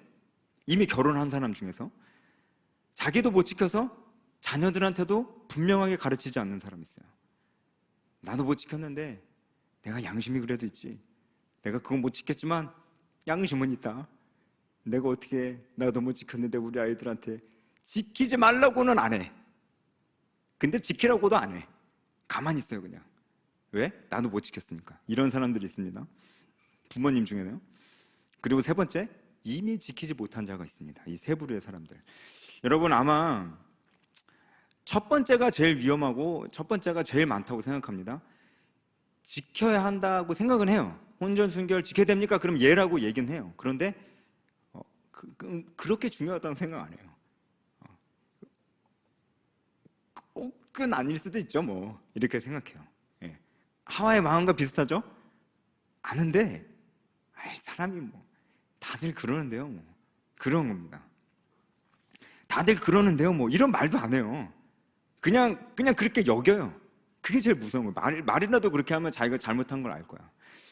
이미 결혼한 사람 중에서 자기도 못 지켜서 자녀들한테도 분명하게 가르치지 않는 사람이 있어요. 나도 못 지켰는데 내가 양심이 그래도 있지. 내가 그건 못 지켰지만 양심은 있다. 내가 어떻게 나도 못 지켰는데 우리 아이들한테 지키지 말라고는 안 해. 근데 지키라고도 안 해. 가만히 있어요 그냥. 왜? 나도 못 지켰으니까. 이런 사람들이 있습니다. 부모님 중에는요. 그리고 세 번째 이미 지키지 못한 자가 있습니다. 이 세 부류의 사람들. 여러분 아마 첫 번째가 제일 위험하고 첫 번째가 제일 많다고 생각합니다. 지켜야 한다고 생각은 해요. 혼전순결 지켜야 됩니까? 그럼 예라고 얘기는 해요. 그런데 그렇게 중요하다는 생각 안 해요. 꼭은 아닐 수도 있죠 뭐 이렇게 생각해요. 예. 하와의 마음과 비슷하죠? 아는데 사람이 뭐 다들 그러는데요 뭐 그런 겁니다. 다들 그러는데요 뭐 이런 말도 안 해요. 그냥 그렇게 여겨요. 그게 제일 무서운 거예요. 말이라도 그렇게 하면 자기가 잘못한 걸 알 거야.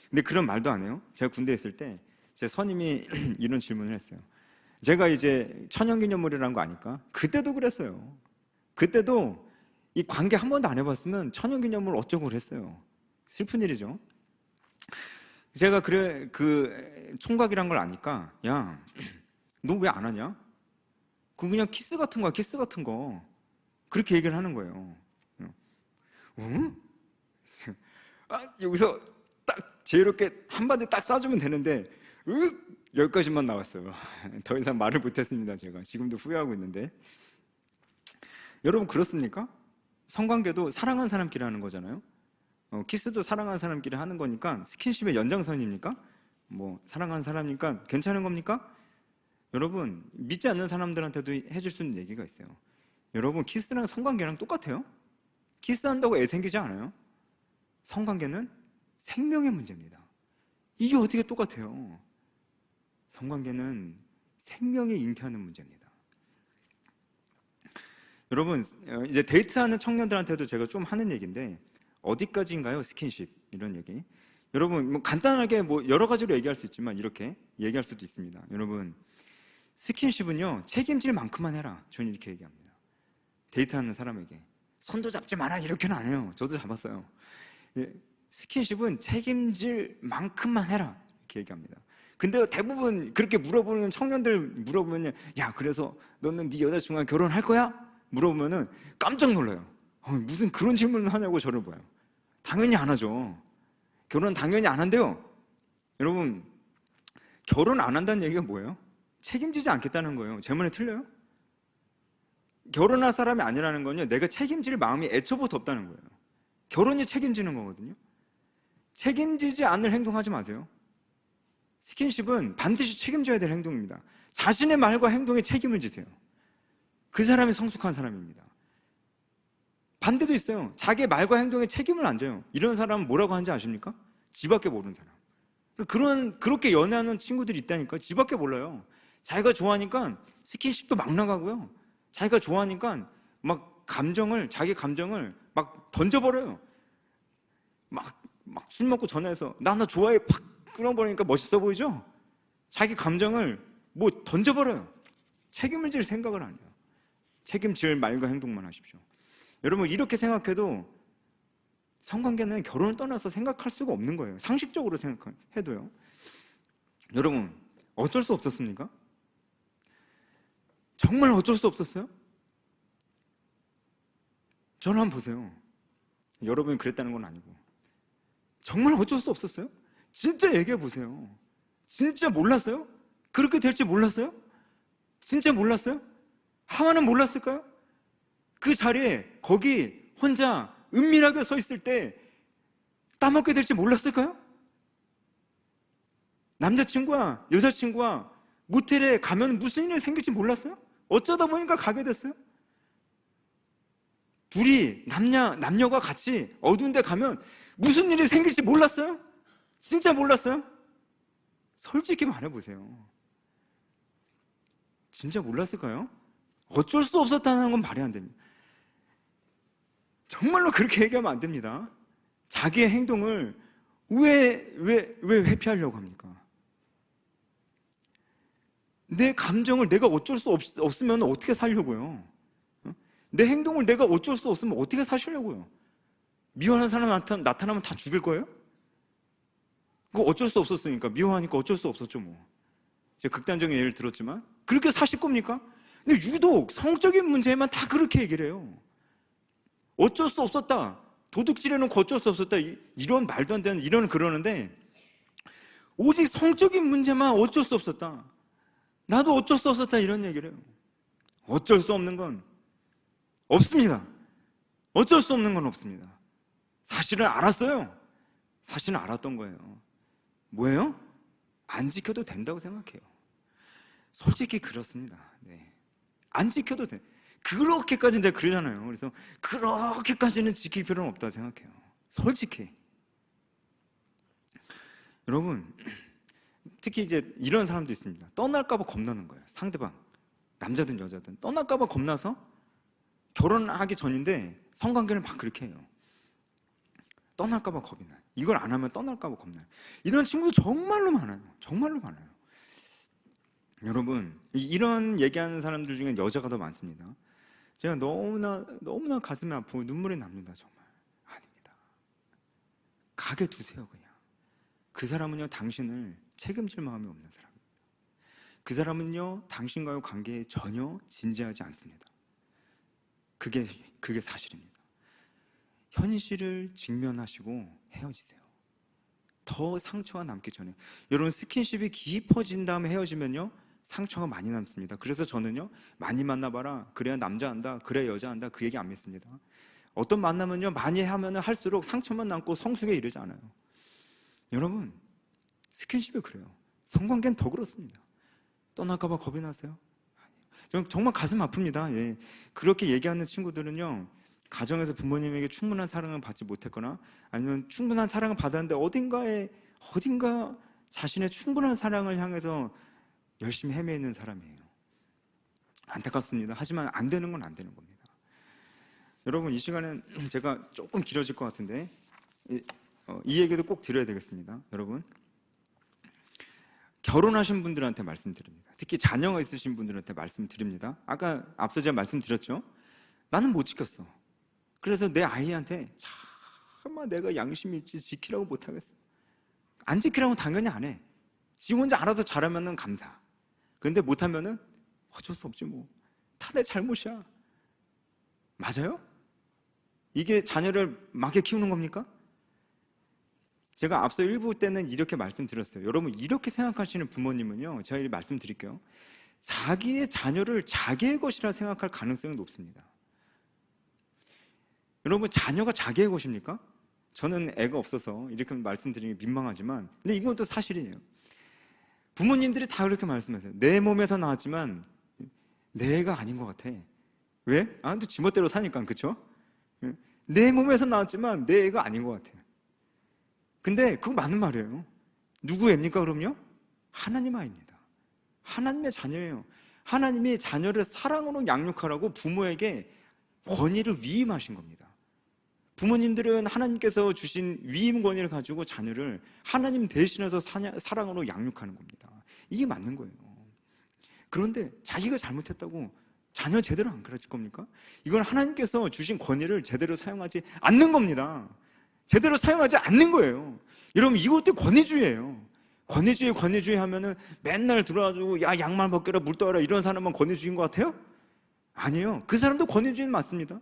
근데 그런 말도 안 해요. 제가 군대에 있을 때 제 선임이 이런 질문을 했어요. 제가 이제 천연기념물이라는 거 아니까 그때도 그랬어요. 그때도 이 관계 한 번도 안 해봤으면 천연기념물 어쩌고 그랬어요. 슬픈 일이죠. 제가 그 총각이란 걸 아니까 야, 너 왜 안 하냐? 그냥 키스 같은 거야, 키스 같은 거. 그렇게 얘기를 하는 거예요. 응? 여기서 딱 제이롭게 한마디 딱 쏴주면 되는데 여기까지만 나왔어요. 더 이상 말을 못했습니다. 제가 지금도 후회하고 있는데. 여러분 그렇습니까? 성관계도 사랑하는 사람끼리 하는 거잖아요. 키스도 사랑하는 사람끼리 하는 거니까 스킨십의 연장선입니까? 뭐 사랑하는 사람이니까 괜찮은 겁니까? 여러분, 믿지 않는 사람들한테도 해줄 수 있는 얘기가 있어요. 여러분, 키스랑 성관계랑 똑같아요. 키스한다고 애 생기지 않아요. 성관계는 생명의 문제입니다. 이게 어떻게 똑같아요? 성관계는 생명이 잉태하는 문제입니다. 여러분, 이제 데이트하는 청년들한테도 제가 좀 하는 얘기인데, 어디까지인가요? 스킨십, 이런 얘기. 여러분, 뭐 간단하게 뭐 여러 가지로 얘기할 수 있지만 이렇게 얘기할 수도 있습니다. 여러분, 스킨십은요, 책임질 만큼만 해라. 저는 이렇게 얘기합니다. 데이트하는 사람에게 손도 잡지 마라, 이렇게는 안 해요. 저도 잡았어요. 스킨십은 책임질 만큼만 해라, 이렇게 얘기합니다. 근데 대부분 그렇게 물어보는 청년들 물어보면, 야, 그래서 너는 네 여자친구랑 결혼할 거야? 물어보면은 깜짝 놀라요. 무슨 그런 질문을 하냐고 저를 봐요. 당연히 안 하죠. 결혼 당연히 안 한대요. 여러분, 결혼 안 한다는 얘기가 뭐예요? 책임지지 않겠다는 거예요. 제 말이 틀려요? 결혼할 사람이 아니라는 건요, 내가 책임질 마음이 애초부터 없다는 거예요. 결혼이 책임지는 거거든요. 책임지지 않을 행동하지 마세요. 스킨십은 반드시 책임져야 될 행동입니다. 자신의 말과 행동에 책임을 지세요. 그 사람이 성숙한 사람입니다. 반대도 있어요. 자기의 말과 행동에 책임을 안 져요. 이런 사람은 뭐라고 하는지 아십니까? 지밖에 모르는 사람. 그렇게 연애하는 친구들이 있다니까. 지밖에 몰라요. 자기가 좋아하니까 스킨십도 막 나가고요. 자기가 좋아하니까 자기 감정을 막 던져버려요. 막 술 먹고 전화해서 나 너 좋아해 팍 끊어버리니까 멋있어 보이죠? 자기 감정을 뭐 던져버려요. 책임을 질 생각을 안 해요. 책임질 말과 행동만 하십시오. 여러분, 이렇게 생각해도 성관계는 결혼을 떠나서 생각할 수가 없는 거예요. 상식적으로 생각해도요. 여러분, 어쩔 수 없었습니까? 정말 어쩔 수 없었어요? 저를 한번 보세요. 여러분이 그랬다는 건 아니고. 정말 어쩔 수 없었어요? 진짜 얘기해 보세요. 진짜 몰랐어요? 그렇게 될지 몰랐어요? 진짜 몰랐어요? 하와는 몰랐을까요? 그 자리에 거기 혼자 은밀하게 서 있을 때 따먹게 될지 몰랐을까요? 남자친구와 여자친구와 모텔에 가면 무슨 일이 생길지 몰랐어요? 어쩌다 보니까 가게 됐어요? 둘이 남녀가 같이 어두운 데 가면 무슨 일이 생길지 몰랐어요? 진짜 몰랐어요? 솔직히 말해보세요. 진짜 몰랐을까요? 어쩔 수 없었다는 건 말이 안 됩니다. 정말로 그렇게 얘기하면 안 됩니다. 자기의 행동을 왜 회피하려고 합니까? 내 감정을 내가 어쩔 수 없으면 어떻게 살려고요? 내 행동을 내가 어쩔 수 없으면 어떻게 사시려고요? 미워하는 사람 나타나면 다 죽일 거예요? 그거 어쩔 수 없었으니까, 미워하니까 어쩔 수 없었죠 뭐. 제가 극단적인 예를 들었지만 그렇게 사실 겁니까? 근데 유독 성적인 문제에만 다 그렇게 얘기를 해요. 어쩔 수 없었다, 도둑질해놓고 어쩔 수 없었다, 이런 말도 안 되는 이런 그러는데, 오직 성적인 문제만 어쩔 수 없었다, 나도 어쩔 수 없었다, 이런 얘기를 해요. 어쩔 수 없는 건 없습니다. 어쩔 수 없는 건 없습니다. 사실은 알았어요. 사실은 알았던 거예요. 뭐예요? 안 지켜도 된다고 생각해요. 솔직히 그렇습니다. 네. 안 지켜도 돼. 그렇게까지는 제가 그러잖아요. 그래서 그렇게까지는 지킬 필요는 없다고 생각해요. 솔직히. 여러분, 특히 이제 이런 사람도 있습니다. 떠날까봐 겁나는 거예요. 상대방, 남자든 여자든 떠날까봐 겁나서 결혼하기 전인데 성관계를 막 그렇게 해요. 떠날까봐 겁이 나요. 이걸 안 하면 떠날까봐 겁나요. 이런 친구들 정말로 많아요. 정말로 많아요. 여러분, 이런 얘기하는 사람들 중에 여자가 더 많습니다. 제가 너무나 가슴이 아프고 눈물이 납니다. 정말. 아닙니다. 가게 두세요. 그냥. 그 사람은요, 당신을 책임질 마음이 없는 사람입니다. 그 사람은요, 당신과의 관계에 전혀 진지하지 않습니다. 그게 사실입니다. 현실을 직면하시고 헤어지세요. 더 상처가 남기 전에. 여러분, 스킨십이 깊어진 다음에 헤어지면요, 상처가 많이 남습니다. 그래서 저는요, 많이 만나봐라, 그래야 남자 한다, 그래야 여자 한다, 그 얘기 안 믿습니다. 어떤 만나면요, 많이 하면 할수록 상처만 남고 성숙에 이르지 않아요. 여러분, 스킨십이 그래요. 성관계는 더 그렇습니다. 떠날까봐 겁이 나세요? 정말 가슴 아픕니다. 예. 그렇게 얘기하는 친구들은요, 가정에서 부모님에게 충분한 사랑을 받지 못했거나 아니면 충분한 사랑을 받았는데 어딘가 자신의 충분한 사랑을 향해서 열심히 헤매는 사람이에요. 안타깝습니다. 하지만 안 되는 건 안 되는 겁니다. 여러분, 이 시간은 제가 조금 길어질 것 같은데 이 얘기도 꼭 드려야 되겠습니다. 여러분, 결혼하신 분들한테 말씀드립니다. 특히 자녀가 있으신 분들한테 말씀드립니다. 아까 앞서 제가 말씀드렸죠. 나는 못 지켰어. 그래서 내 아이한테 차마 내가 양심이 있지 지키라고 못하겠어. 안 지키라고 당연히 안 해. 지 혼자 알아서 잘하면 감사. 근데 못하면은 어쩔 수 없지 뭐. 다 내 잘못이야. 맞아요? 이게 자녀를 막게 키우는 겁니까? 제가 앞서 1부 때는 이렇게 말씀드렸어요. 여러분, 이렇게 생각하시는 부모님은요, 제가 이렇게 말씀드릴게요. 자기의 자녀를 자기의 것이라 생각할 가능성이 높습니다. 여러분, 자녀가 자기의 것입니까? 저는 애가 없어서 이렇게 말씀드리는 게 민망하지만, 근데 이건 또 사실이에요. 부모님들이 다 그렇게 말씀하세요. 내 몸에서 나왔지만 내 애가 아닌 것 같아. 왜? 또 지멋대로 사니까, 그쵸? 내 몸에서 나왔지만 내 애가 아닌 것 같아요. 근데 그거 맞는 말이에요. 누구 애입니까 그럼요? 하나님 아이입니다. 하나님의 자녀예요. 하나님이 자녀를 사랑으로 양육하라고 부모에게 권위를 위임하신 겁니다. 부모님들은 하나님께서 주신 위임 권위를 가지고 자녀를 하나님 대신해서 사랑으로 양육하는 겁니다. 이게 맞는 거예요. 그런데 자기가 잘못했다고 자녀 제대로 안 가르칠 겁니까? 이건 하나님께서 주신 권위를 제대로 사용하지 않는 겁니다. 제대로 사용하지 않는 거예요. 여러분, 이것도 권위주의예요. 권위주의 하면은 맨날 들어와가지고 야, 양말 벗겨라, 물 떠라, 이런 사람만 권위주의인 것 같아요? 아니에요. 그 사람도 권위주의는 맞습니다.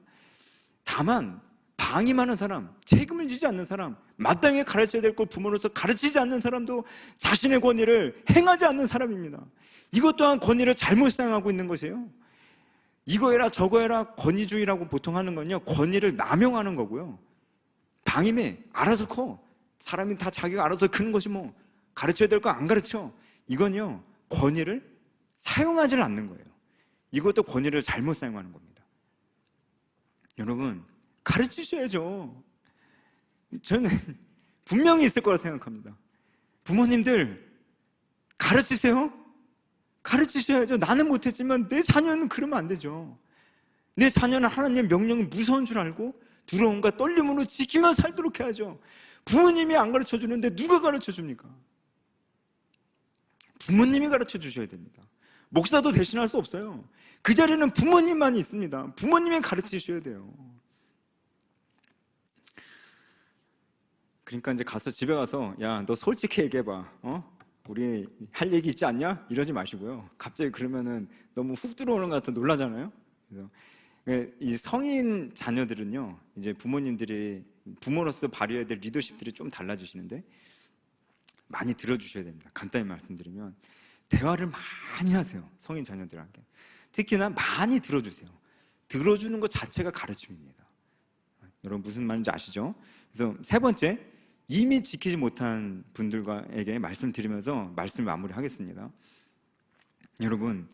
다만 방임하는 사람, 책임을 지지 않는 사람, 마땅히 가르쳐야 될 걸 부모로서 가르치지 않는 사람도 자신의 권위를 행하지 않는 사람입니다. 이것 또한 권위를 잘못 사용하고 있는 것이에요. 이거 해라 저거 해라 권위주의라고 보통 하는 건요, 권위를 남용하는 거고요. 방임해, 알아서 커. 사람이 다 자기가 알아서 크는 것이 뭐. 가르쳐야 될 거 안 가르쳐. 이건요, 권위를 사용하지 않는 거예요. 이것도 권위를 잘못 사용하는 겁니다. 여러분, 가르치셔야죠. 저는 분명히 있을 거라 생각합니다. 부모님들, 가르치세요. 가르치셔야죠. 나는 못했지만 내 자녀는 그러면 안 되죠. 내 자녀는 하나님의 명령이 무서운 줄 알고 두려움과 떨림으로 지키며 살도록 해야죠. 부모님이 안 가르쳐 주는데 누가 가르쳐 줍니까? 부모님이 가르쳐 주셔야 됩니다. 목사도 대신할 수 없어요. 그 자리는 부모님만이 있습니다. 부모님이 가르치셔야 돼요. 그러니까 이제 집에 가서 야, 너 솔직히 얘기해봐. 우리 할 얘기 있지 않냐? 이러지 마시고요. 갑자기 그러면은 너무 훅 들어오는 것 같아 놀라잖아요. 그래서 이 성인 자녀들은요, 이제 부모님들이 부모로서 발휘해야 될 리더십들이 좀 달라지시는데 많이 들어주셔야 됩니다. 간단히 말씀드리면 대화를 많이 하세요. 성인 자녀들한테. 특히나 많이 들어주세요. 들어주는 것 자체가 가르침입니다. 여러분 무슨 말인지 아시죠? 그래서 세 번째, 이미 지키지 못한 분들에게 말씀드리면서 말씀 마무리하겠습니다. 여러분,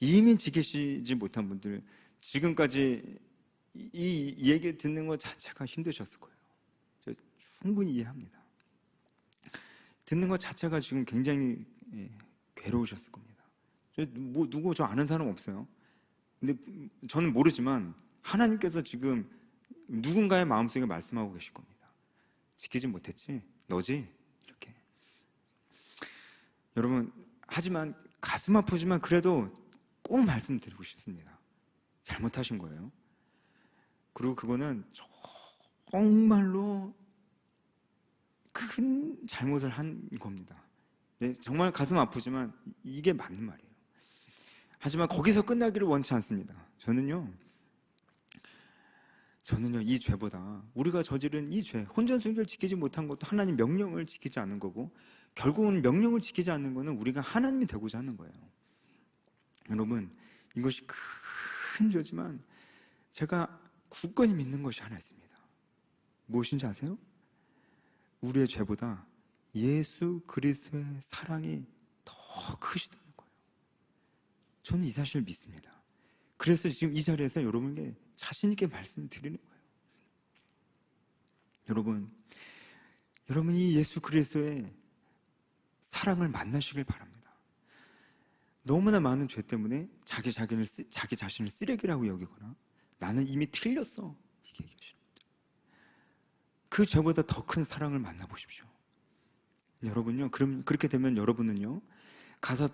이미 지키지 못한 분들, 지금까지 이 얘기 듣는 것 자체가 힘드셨을 거예요. 저 충분히 이해합니다. 듣는 것 자체가 지금 굉장히 괴로우셨을 겁니다. 누구 저 아는 사람 없어요. 근데 저는 모르지만 하나님께서 지금 누군가의 마음속에 말씀하고 계실 겁니다. 지키지 못했지? 너지? 이렇게. 여러분, 하지만 가슴 아프지만 그래도 꼭 말씀드리고 싶습니다. 잘못하신 거예요. 그리고 그거는 정말로 큰 잘못을 한 겁니다. 네, 정말 가슴 아프지만 이게 맞는 말이에요. 하지만 거기서 끝나기를 원치 않습니다. 저는요, 이 죄보다 우리가 저지른 이 죄, 혼전순결을 지키지 못한 것도 하나님 명령을 지키지 않는 거고, 결국은 명령을 지키지 않는 거는 우리가 하나님이 되고자 하는 거예요. 여러분, 이것이 큰 죄지만 제가 굳건히 믿는 것이 하나 있습니다. 무엇인지 아세요? 우리의 죄보다 예수 그리스도의 사랑이 더 크시다는 거예요. 저는 이 사실을 믿습니다. 그래서 지금 이 자리에서 여러분께 자신 있게 말씀을 드리는 거예요. 여러분이 예수 그리스도의 사랑을 만나시길 바랍니다. 너무나 많은 죄 때문에 자기 자신을 쓰레기라고 여기거나 나는 이미 틀렸어 이렇게 얘기하시는 거죠. 그 죄보다 더 큰 사랑을 만나보십시오. 여러분요, 그렇게 되면 여러분은요 가서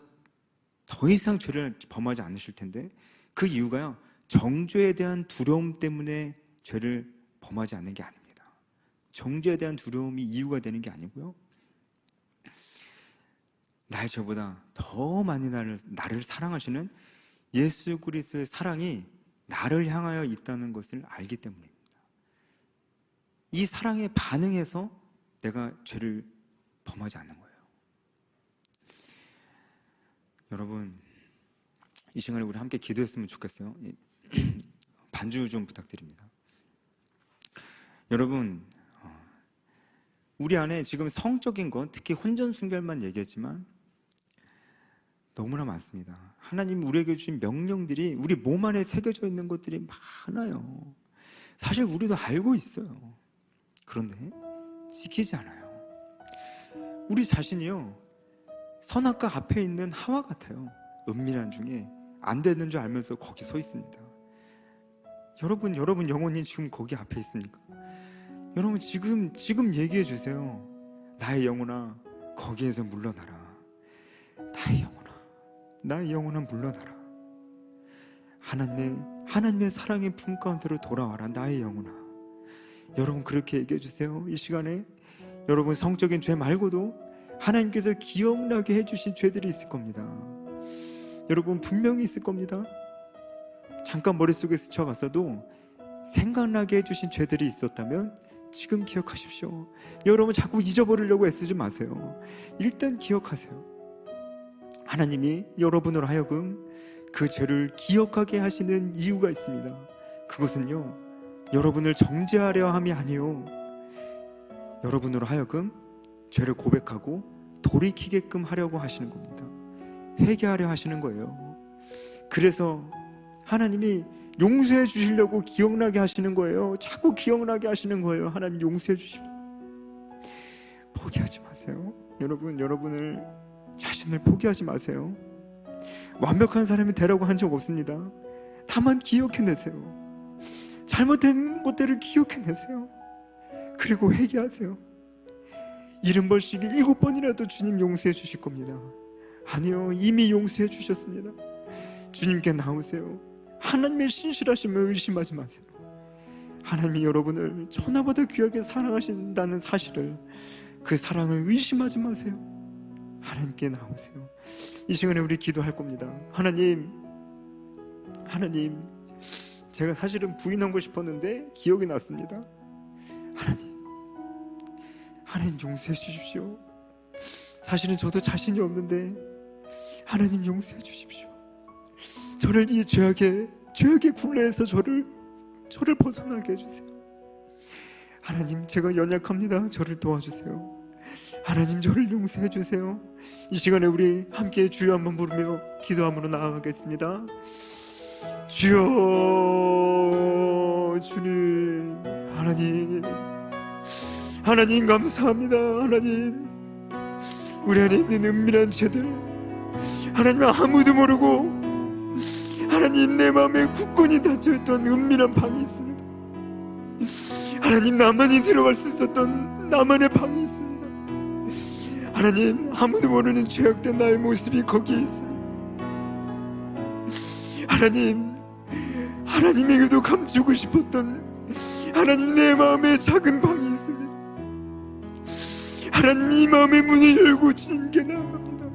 더 이상 죄를 범하지 않으실 텐데, 그 이유가요 정죄에 대한 두려움 때문에 죄를 범하지 않는 게 아닙니다. 정죄에 대한 두려움이 이유가 되는 게 아니고요, 나의 죄보다 더 많이 나를 사랑하시는 예수 그리스도의 사랑이 나를 향하여 있다는 것을 알기 때문입니다. 이 사랑에 반응해서 내가 죄를 범하지 않는 거예요. 여러분, 이 시간에 우리 함께 기도했으면 좋겠어요. 반주 좀 부탁드립니다. 여러분, 우리 안에 지금 성적인 것, 특히 혼전순결만 얘기했지만 너무나 많습니다. 하나님 우리에게 주신 명령들이 우리 몸 안에 새겨져 있는 것들이 많아요. 사실 우리도 알고 있어요. 그런데 지키지 않아요. 우리 자신이요 선악과 앞에 있는 하와 같아요. 은밀한 중에 안 되는 줄 알면서 거기 서 있습니다. 여러분 영혼이 지금 거기 앞에 있습니까? 여러분 지금 얘기해 주세요. 나의 영혼아 거기에서 물러나라. 나의 영혼아 물러나라. 하나님의 사랑의 품 가운데로 돌아와라. 나의 영혼아. 여러분 그렇게 얘기해 주세요. 이 시간에 여러분 성적인 죄 말고도 하나님께서 기억나게 해주신 죄들이 있을 겁니다. 여러분 분명히 있을 겁니다. 잠깐 머릿속에 스쳐갔어도 생각나게 해주신 죄들이 있었다면 지금 기억하십시오. 여러분 자꾸 잊어버리려고 애쓰지 마세요. 일단 기억하세요. 하나님이 여러분으로 하여금 그 죄를 기억하게 하시는 이유가 있습니다. 그것은요 여러분을 정죄하려 함이 아니요 여러분으로 하여금 죄를 고백하고 돌이키게끔 하려고 하시는 겁니다. 회개하려 하시는 거예요. 그래서 하나님이 용서해 주시려고 기억나게 하시는 거예요. 자꾸 기억나게 하시는 거예요. 하나님 용서해 주시려고. 포기하지 마세요. 여러분을 자신을 포기하지 마세요. 완벽한 사람이 되라고 한 적 없습니다. 다만 기억해내세요. 잘못된 것들을 기억해내세요. 그리고 회개하세요. 70번씩 7번이라도 주님 용서해 주실 겁니다. 아니요, 이미 용서해 주셨습니다. 주님께 나오세요. 하나님의 신실하심을 의심하지 마세요. 하나님이 여러분을 천하보다 귀하게 사랑하신다는 사실을, 그 사랑을 의심하지 마세요. 하나님께 나오세요. 이 시간에 우리 기도할 겁니다. 하나님, 제가 사실은 부인하고 싶었는데 기억이 났습니다. 하나님 용서해 주십시오. 사실은 저도 자신이 없는데 하나님 용서해 주십시오. 저를 이 죄악의 굴레에서 저를 벗어나게 해주세요. 하나님 제가 연약합니다. 저를 도와주세요. 하나님 저를 용서해 주세요. 이 시간에 우리 함께 주여 한번 부르며 기도함으로 나아가겠습니다. 주여, 주님, 하나님 감사합니다. 하나님 우리 안에 있는 은밀한 죄들 하나님 아무도 모르고 하나님 내 마음에 굳건히 닫혀있던 은밀한 방이 있습니다. 하나님 나만이 들어갈 수 있었던 나만의 방이 있습니다. 하나님 아무도 모르는 죄악된 나의 모습이 거기에 있습니다. 하나님에게도 감추고 싶었던 하나님 내 마음에 작은 방이 있습니다. 하나님 이 마음의 문을 열고 주님께 나아갑니다.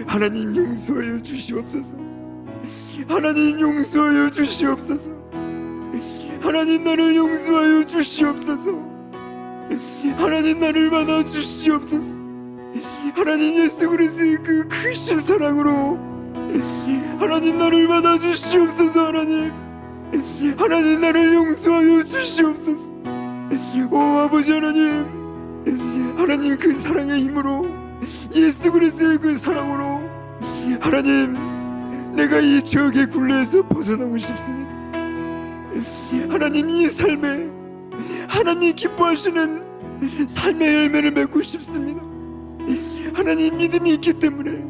하나님 용서하여 주시옵소서. 하나님 용서하여 주시옵소서. 하나님 나를 용서하여 주시옵소서. 하나님 나를 받아 주시옵소서. 하나님 예수 그리스도의 그 크신 사랑으로 하나님 나를 받아 주시옵소서. 하나님 나를 용서하여 주시옵소서. 오 아버지 하나님 그 사랑의 힘으로 예수 그리스도의 그 사랑으로 하나님 내가 이 죄악의 굴레에서 벗어나고 싶습니다. 하나님, 이 삶에 하나님이 기뻐하시는 삶의 열매를 맺고 싶습니다. 하나님, 믿음이 있기 때문에,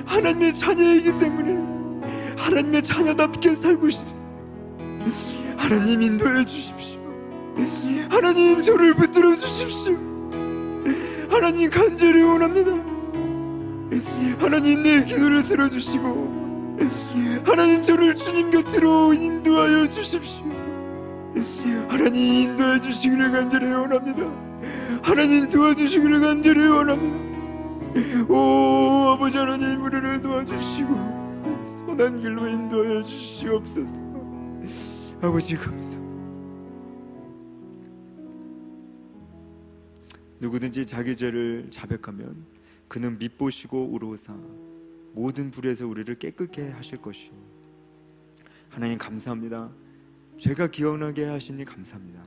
하나님의 자녀이기 때문에 하나님의 자녀답게 살고 싶습니다. 하나님, 인도해 주십시오. 하나님, 저를 붙들어 주십시오. 하나님, 간절히 원합니다. 하나님, 내 기도를 들어주시고 하나님, 저를 주님 곁으로 인도하여 주십시오. 하나님, 인도해 주시기를 간절히 원합니다. 하나님, 도와주시기를 간절히 원합니다. 오 아버지 하나님, 우리를 도와주시고 선한 길로 인도하여 주시옵소서. 아버지, 감사합니다. 누구든지 자기 죄를 자백하면 그는 밉보시고 의로우사 모든 불에서 우리를 깨끗게 하실 것이요. 하나님, 감사합니다. 죄가 기억나게 하시니 감사합니다.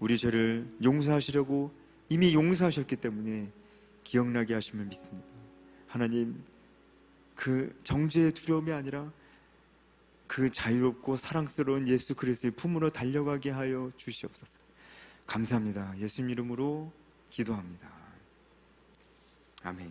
우리 죄를 용서하시려고 이미 용서하셨기 때문에 기억나게 하심을 믿습니다. 하나님, 그 정죄의 두려움이 아니라 그 자유롭고 사랑스러운 예수 그리스도의 품으로 달려가게 하여 주시옵소서. 감사합니다. 예수님 이름으로 기도합니다. 아멘.